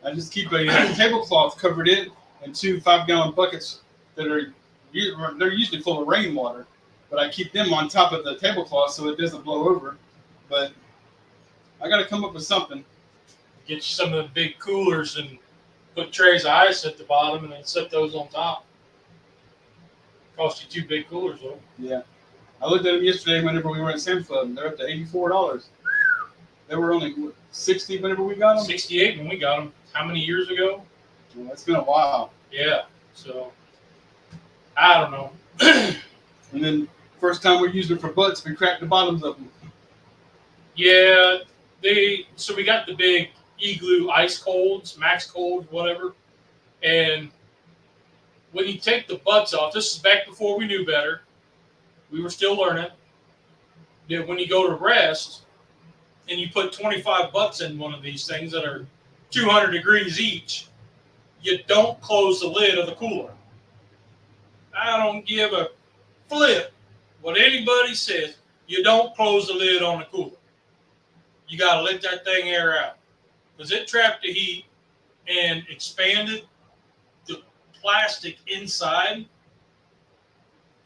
I just keep a tablecloth covered in and 2 5-gallon buckets that they're usually full of rainwater. But I keep them on top of the tablecloth so it doesn't blow over. But I got to come up with something. Get you some of the big coolers and put trays of ice at the bottom and then set those on top. Cost you 2 big coolers, though. Yeah. I looked at them yesterday whenever we were at Sam's Club, and they're up to $84. They were only $60 whenever we got them. 68 when we got them. How many years ago? Well, it's been a while. Yeah. So I don't know. And then first time we used them for butts, we cracked the bottoms of them. Yeah. So we got the big Igloo ice colds, max cold, whatever. And when you take the butts off, this is back before we knew better. We were still learning. That when you go to rest and you put 25 butts in one of these things that are 200 degrees each, you don't close the lid of the cooler. I don't give a flip what anybody says. You don't close the lid on the cooler. You got to let that thing air out. Because it trapped the heat and expanded the plastic inside.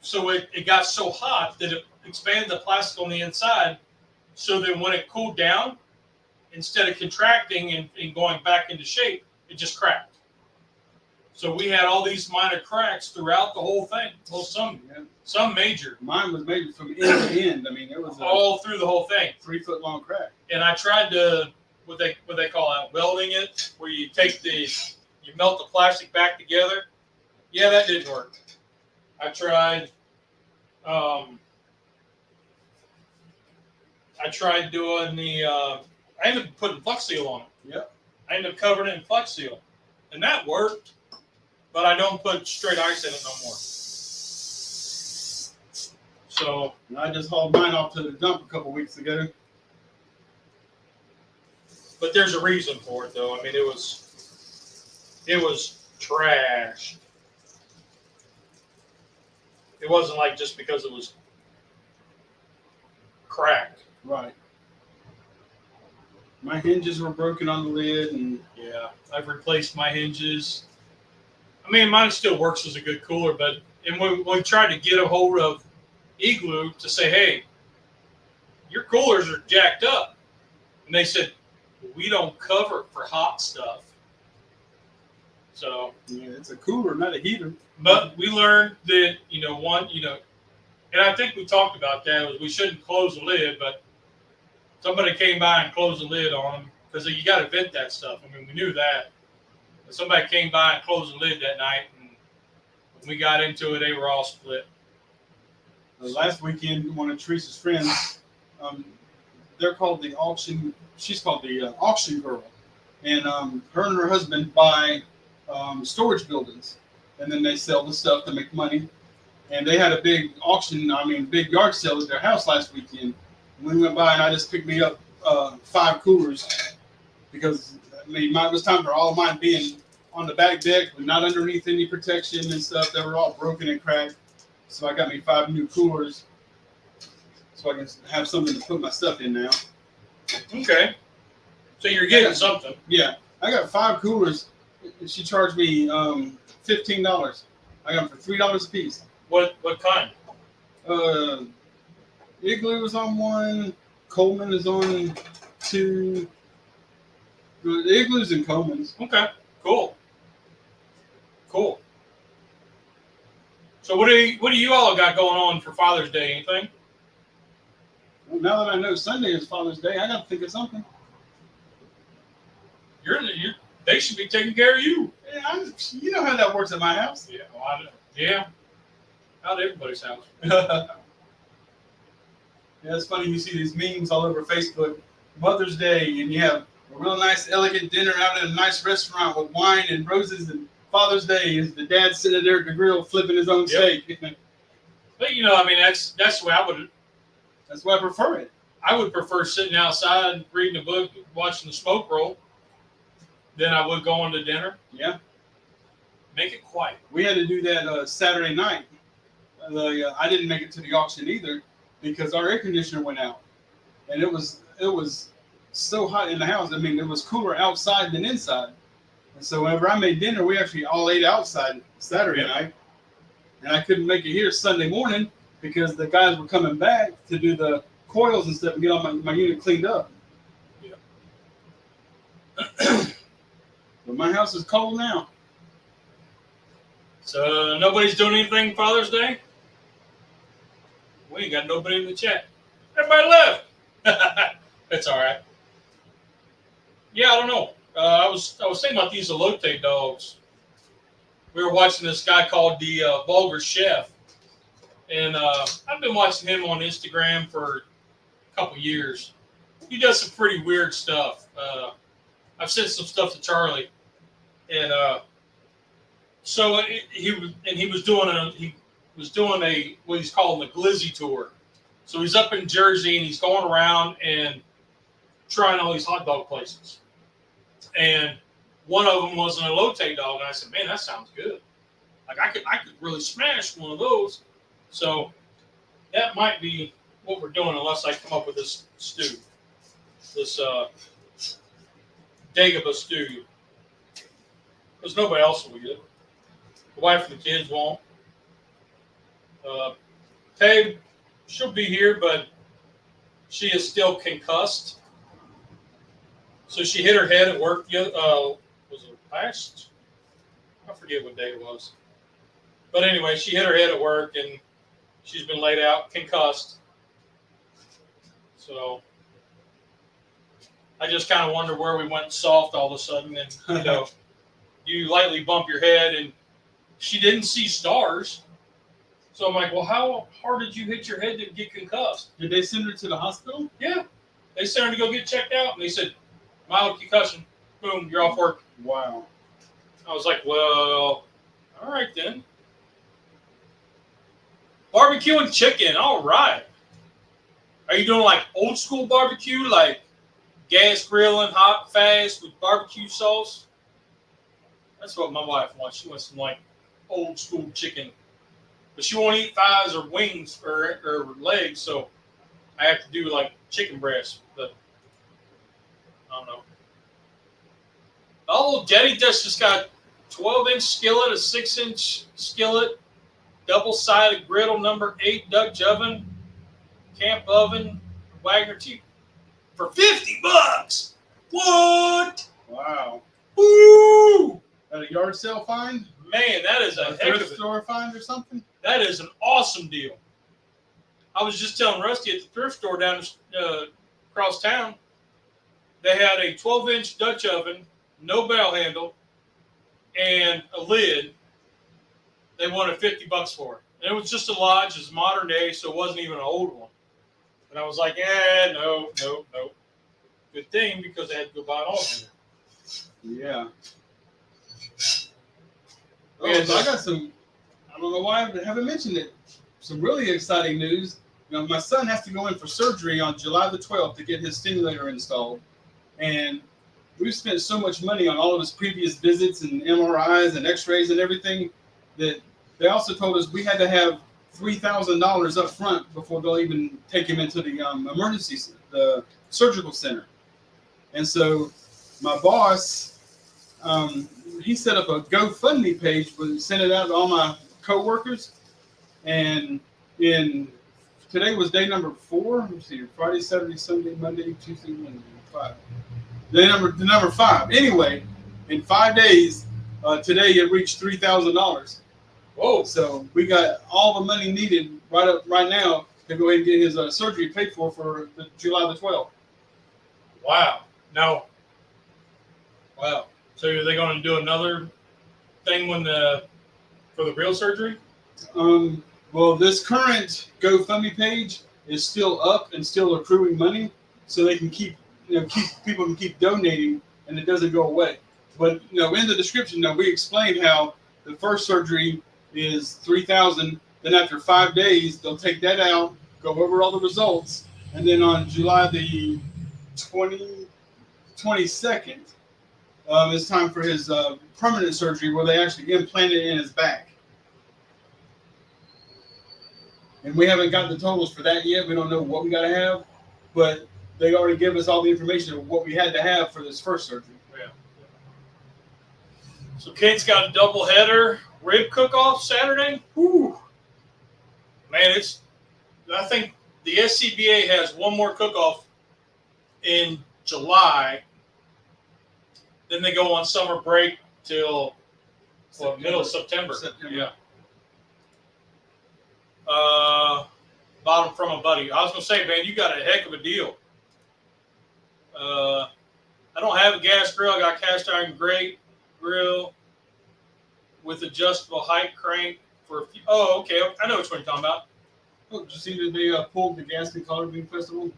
So it got so hot that it expanded the plastic on the inside. So then when it cooled down, instead of contracting and going back into shape, it just cracked. So we had all these minor cracks throughout the whole thing. Well, some major. Mine was made from end to end. I mean, it was all through the whole thing. 3-foot long crack. And I tried to what they call that, welding it, where you you melt the plastic back together. Yeah, that didn't work. I tried. I tried doing I ended up putting Flex Seal on it. Yep. I ended up covering it in Flex Seal, and that worked. But I don't put straight ice in it no more. So and I just hauled mine off to the dump a couple weeks ago. But there's a reason for it, though. I mean, it was trash. It wasn't like just because it was cracked. Right. My hinges were broken on the lid, and yeah, I've replaced my hinges. I mean, mine still works as a good cooler, but when we tried to get a hold of Igloo to say, hey, your coolers are jacked up, and they said, we don't cover it for hot stuff. So yeah, it's a cooler, not a heater. But we learned that, and I think we talked about that, was we shouldn't close the lid, but somebody came by and closed the lid on them because you got to vent that stuff. I mean, we knew that. But somebody came by and closed the lid that night, and when we got into it, they were all split. Last weekend, one of Teresa's friends, they're called the auction. She's called the auction girl, and her and her husband buy storage buildings, and then they sell the stuff to make money. And they had a big auction, big yard sale at their house last weekend. And we went by, and I just picked me up 5 coolers because it was time for all of mine being on the back deck, but not underneath any protection and stuff. They were all broken and cracked. So I got me 5 new coolers so I can have something to put my stuff in now. Okay. So you're getting something. Yeah. I got 5 coolers. She charged me $15. I got them for $3 a piece. What kind? Igloo is on 1. Coleman is on 2. The Igloos and Coleman's. Okay. Cool. So what do you all got going on for Father's Day? Anything? Well, now that I know Sunday is Father's Day, I got to think of something. They should be taking care of you. Yeah, you know how that works at my house. Yeah. Well, yeah. Out at everybody's house. Yeah, it's funny you see these memes all over Facebook. Mother's Day, and you have a real nice, elegant dinner out in a nice restaurant with wine and roses. And Father's Day is the dad sitting there at the grill flipping his own steak. But I mean, that's the way I would. That's why I prefer it. I would prefer sitting outside reading a book, watching the smoke roll, than I would going to dinner. Yeah. Make it quiet. We had to do that Saturday night. I didn't make it to the auction either because our air conditioner went out, and it was so hot in the house. I mean, it was cooler outside than inside. And so whenever I made dinner, we actually all ate outside Saturday night, and I couldn't make it here Sunday morning because the guys were coming back to do the coils and stuff and get all my unit cleaned up. Yeah. But my house is cold now. So nobody's doing anything Father's Day? We ain't got nobody in the chat. Everybody left. That's all right. Yeah, I don't know. I was thinking about these elote dogs. We were watching this guy called the Vulgar Chef, and I've been watching him on Instagram for a couple years. He does some pretty weird stuff. I've sent some stuff to Charlie, and so he was doing a what he's calling the glizzy tour. So he's up in Jersey and he's going around and trying all these hot dog places. And one of them was an elote dog, and I said, "Man, that sounds good. Like I could really smash one of those." So that might be what we're doing, unless I come up with this stew, this Dagobah stew. Because nobody else will get it. The wife and the kids won't. Peg, she'll be here, but she is still concussed. So she hit her head at work. Was it last? I forget what day it was. But anyway, she hit her head at work, and she's been laid out, concussed. So I just kind of wonder where we went soft all of a sudden. And, you lightly bump your head, and she didn't see stars. So I'm like, well, how hard did you hit your head to get concussed? Did they send her to the hospital? Yeah. They sent her to go get checked out, and they said, mild concussion. Boom, you're off work. Wow. I was like, well, all right then. Barbecue and chicken, all right. Are you doing like old school barbecue, like gas grilling, hot, fast with barbecue sauce? That's what my wife wants. She wants some like old school chicken. But she won't eat thighs or wings or legs, so I have to do like chicken breast. But I don't know. The old Jetty just got 12-inch skillet, a 6-inch skillet, double-sided griddle, number 8 Dutch oven, camp oven, Wagner tea for $50. What? Wow. Woo! At a yard sale find? Man, that is a heck of thrift it. store find or something? That is an awesome deal. I was just telling Rusty at the thrift store down across town, they had a 12-inch Dutch oven, no bell handle, and a lid. They wanted $50 for it. And it was just a Lodge, it's modern day, so it wasn't even an old one. And I was like, no. Good thing, because I had to go buy an alternate. Yeah. Oh, so I got some, I don't know why I haven't mentioned it, some really exciting news. My son has to go in for surgery on July the 12th to get his stimulator installed. And we've spent so much money on all of his previous visits and MRIs and x-rays and everything that they also told us we had to have $3,000 up front before they'll even take him into the surgical center. And so my boss, he set up a GoFundMe page, sent it out to all my coworkers, and today was day number 4. Let me see, Friday, Saturday, Sunday, Monday, Tuesday, Wednesday, 5. Day number 5. Anyway, in 5 days, today it reached $3,000. Whoa! So we got all the money needed right now to go ahead and get his surgery paid for July the 12th. Wow. No. Wow. So are they going to do another thing for the real surgery? Well, this current GoFundMe page is still up and still accruing money, so they can keep people can keep donating, and it doesn't go away. But in the description, we explained how the first surgery is $3,000. Then after 5 days, they'll take that out, go over all the results, and then on July the 22nd, it's time for his permanent surgery where they actually implant it in his back. And we haven't got the totals for that yet. We don't know what we got to have, but they already give us all the information of what we had to have for this first surgery. Yeah. So Kate's got a double header rib cook-off Saturday. Whew. Man, I think the SCBA has one more cook-off in July. Then they go on summer break till middle of September. Yeah. Bought them from a buddy. I was going to say, man, you got a heck of a deal. I don't have a gas grill. I got a cast iron grill with adjustable height crank for a few. Oh, okay. I know which one you're talking about. Oh, did you see that they pulled the Gaston Collard Bean Festival?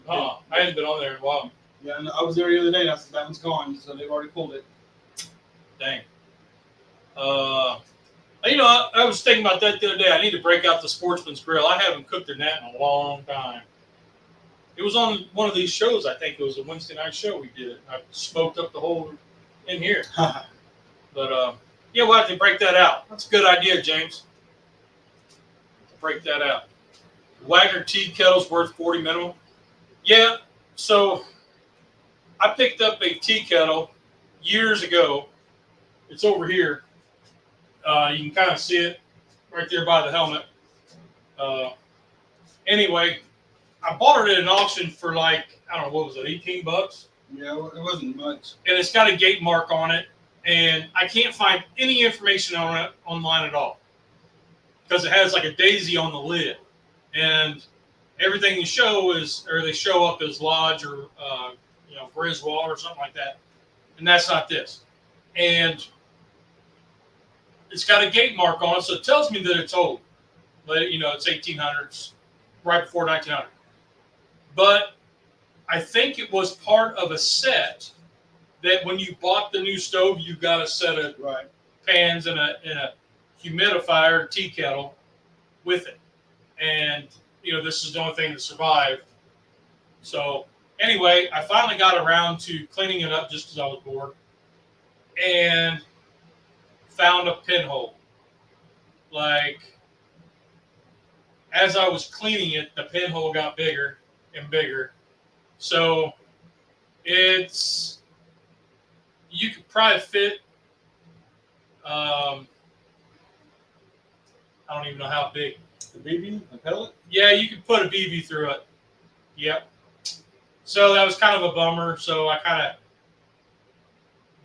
I hadn't been on there in a while. Yeah, and I was there the other day, and I said, that one's gone, so they've already pulled it. Dang. I was thinking about that the other day. I need to break out the Sportsman's Grill. I haven't cooked in that in a long time. It was on one of these shows. I think it was a Wednesday night show we did it. I smoked up the whole in here. But, we'll have to break that out. That's a good idea, James. Break that out. Wagner tea kettle's worth $40 minimum. Yeah, so I picked up a tea kettle years ago. It's over here. You can kind of see it right there by the helmet. Anyway, I bought it at an auction for what was it, $18? Yeah, it wasn't much. And it's got a gate mark on it, and I can't find any information on it online at all because it has like a daisy on the lid, and everything they show up as Lodge or Griswold or something like that, and that's not this. And it's got a gate mark on it, so it tells me that it's old. But it's 1800s, right before 1900. But I think it was part of a set that when you bought the new stove, you got a set of pans and a humidifier tea kettle with it. And this is the only thing that survived. So anyway, I finally got around to cleaning it up just because I was bored, and found a pinhole. As I was cleaning it, the pinhole got bigger and bigger. So you could probably fit, I don't even know how big. The BB, the pellet? Yeah, you could put a BB through it. Yep. So that was kind of a bummer. So I kind of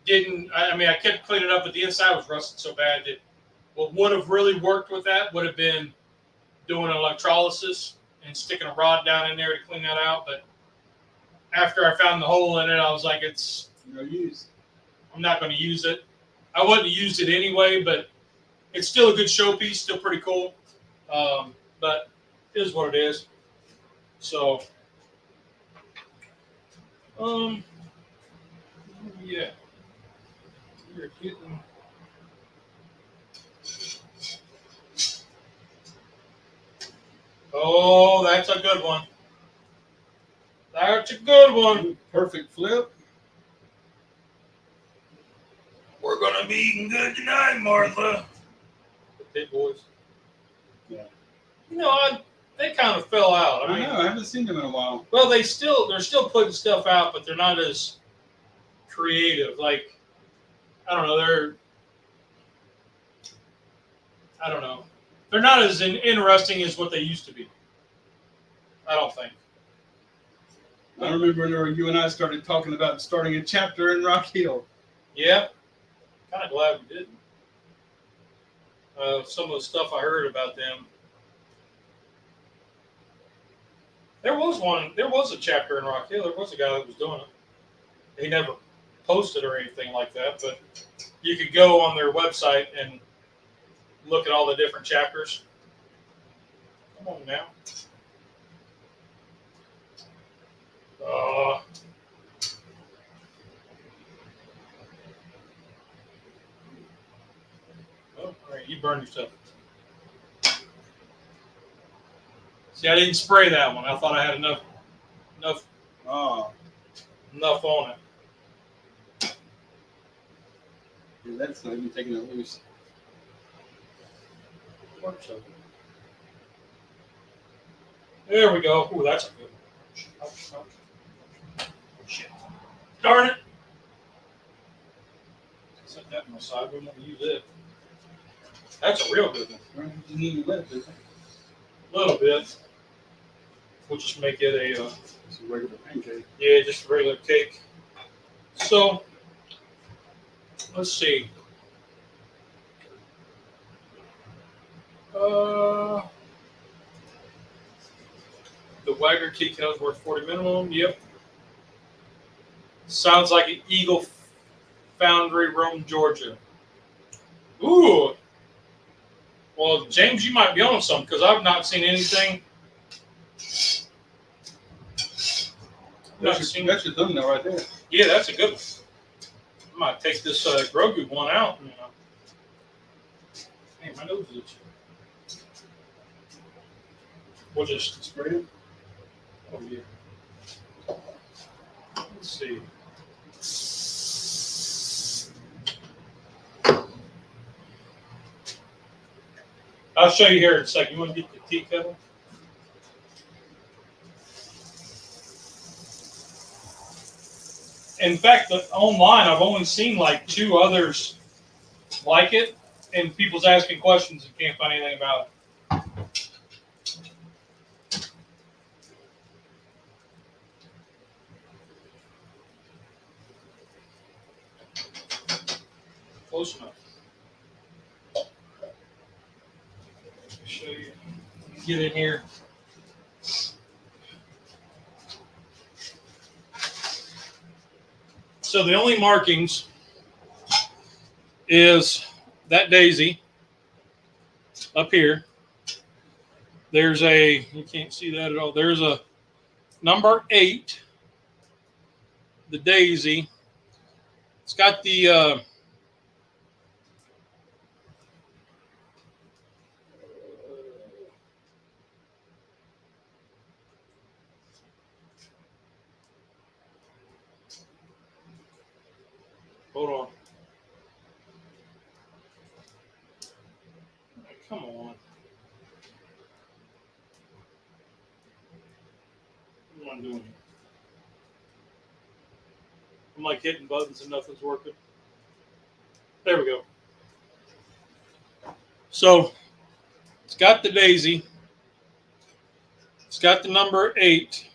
I kept cleaning it up, but the inside was rusted so bad that what would have really worked with that would have been doing electrolysis and sticking a rod down in there to clean that out. But after I found the hole in it, I was like, it's no use. I'm not going to use it. I wouldn't have used it anyway, but it's still a good showpiece, still pretty cool. But it is what it is. So, yeah. You're getting... Oh, that's a good one. That's a good one. Perfect flip. We're going to be eating good tonight, Martha. The Pit Boys. Yeah. They kind of fell out. I know. I haven't seen them in a while. Well, they're still putting stuff out, but they're not as creative. I don't know. They're not as interesting as what they used to be. I don't think. I remember when you and I started talking about starting a chapter in Rock Hill. Yeah. Kind of glad we didn't. Some of the stuff I heard about them. There was a chapter in Rock Hill. There was a guy that was doing it. He never posted or anything like that, but you could go on their website and look at all the different chapters. Come on now. All right, you burned yourself. See, I didn't spray that one. I thought I had enough Oh, on it. yeah, that's not even taking it loose. There we go. Ooh, that's a good one. Shit. Darn it. Set that on my side. We won't use it. That's a real good one. You need to let it. A little bit. We'll just make it a, It's a regular pancake. yeah, just a regular cake. So, let's see. The Wagner tea kettle's worth 40 minimum. Yep. Sounds like an Eagle Foundry, Rome, Georgia. Ooh. Well, James, you might be on something because I've not seen anything. That's your thumbnail right there. Yeah, that's a good one. I might take this Grogu one out. And, hey, my nose is itchy. We'll just Spray it. Oh, yeah. Let's see. I'll show you here in a second. You want to get the tea kettle? In fact, online, I've only seen like 2 others like it, and people's asking questions and can't find anything about it. Close enough. Show you. Get in here. So the only markings is that daisy up here. There's a, you can't see that at all. There's a number 8, the daisy. It's got the hold on. Come on. What am I doing? I'm like hitting buttons and nothing's working. There we go. So it's got the daisy. It's got the number 8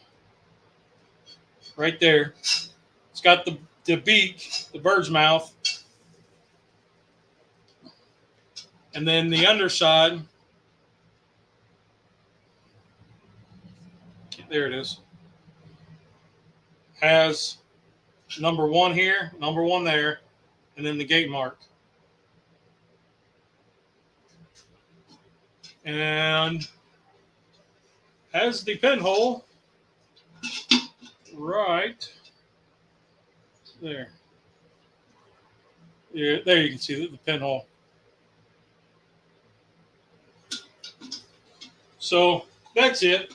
right there. It's got the beak, the bird's mouth. And then the underside, there it is, has number 1 here, number 1 there, and then the gate mark. And has the pinhole right there. Yeah, there you can see the pinhole. So that's it.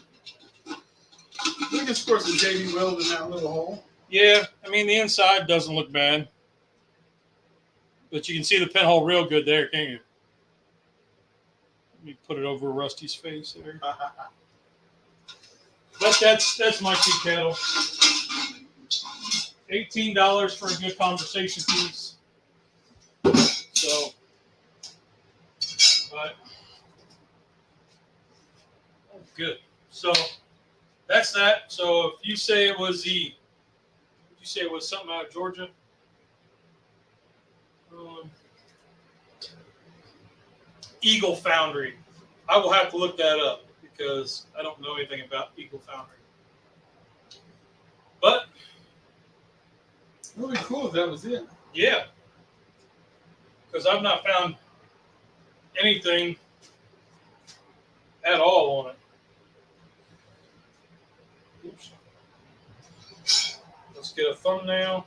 We can squirt some JD Weld in that little hole. Yeah, I mean, the inside doesn't look bad. But you can see the pinhole real good there, can't you? Let me put it over Rusty's face there. But that's my tea kettle. $18 for a good conversation piece. So, but oh, good. So that's that. So if you say it was something out of Georgia? Eagle Foundry. I will have to look that up because I don't know anything about Eagle Foundry. But Really cool if that was it. yeah, because I've not found anything at all on it. Oops. get a thumbnail.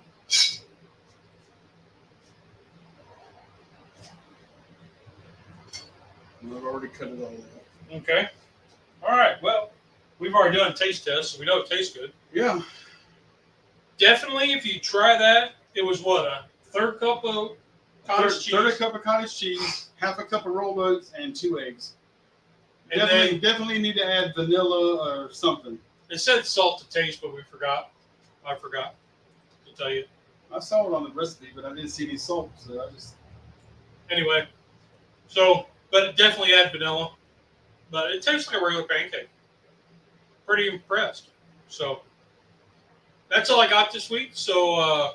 I've already cut it all out. Okay. All right. Well, we've already done a taste test, so we know it tastes good. Yeah. Definitely, if you try that, it was what, a third cup of cottage cheese? Third cup of cottage cheese, half a cup of rolled oats, and 2 eggs. And Definitely need to add vanilla or something. It said salt to taste, but we forgot. I forgot to tell you. I saw it on the recipe, but I didn't see any salt, so I just. Anyway, so, but it definitely add vanilla. But it tastes like a regular pancake. Pretty impressed. So, that's all I got this week. So,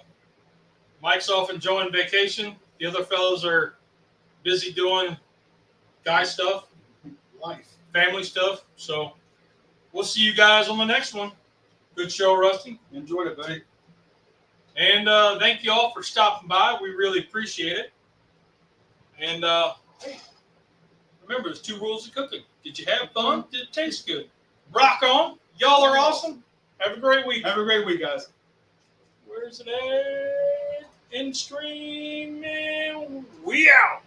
Mike's off enjoying vacation. The other fellows are busy doing guy stuff, Life. family stuff. So, we'll see you guys on the next one. Good show, Rusty. Enjoyed it, buddy. And thank you all for stopping by. We really appreciate it. And hey, remember, there's 2 rules of cooking. Did you have fun? Did it taste good? Rock on. Y'all are awesome. Have a great week. Have a great week, guys. Where's it at? In stream. We out.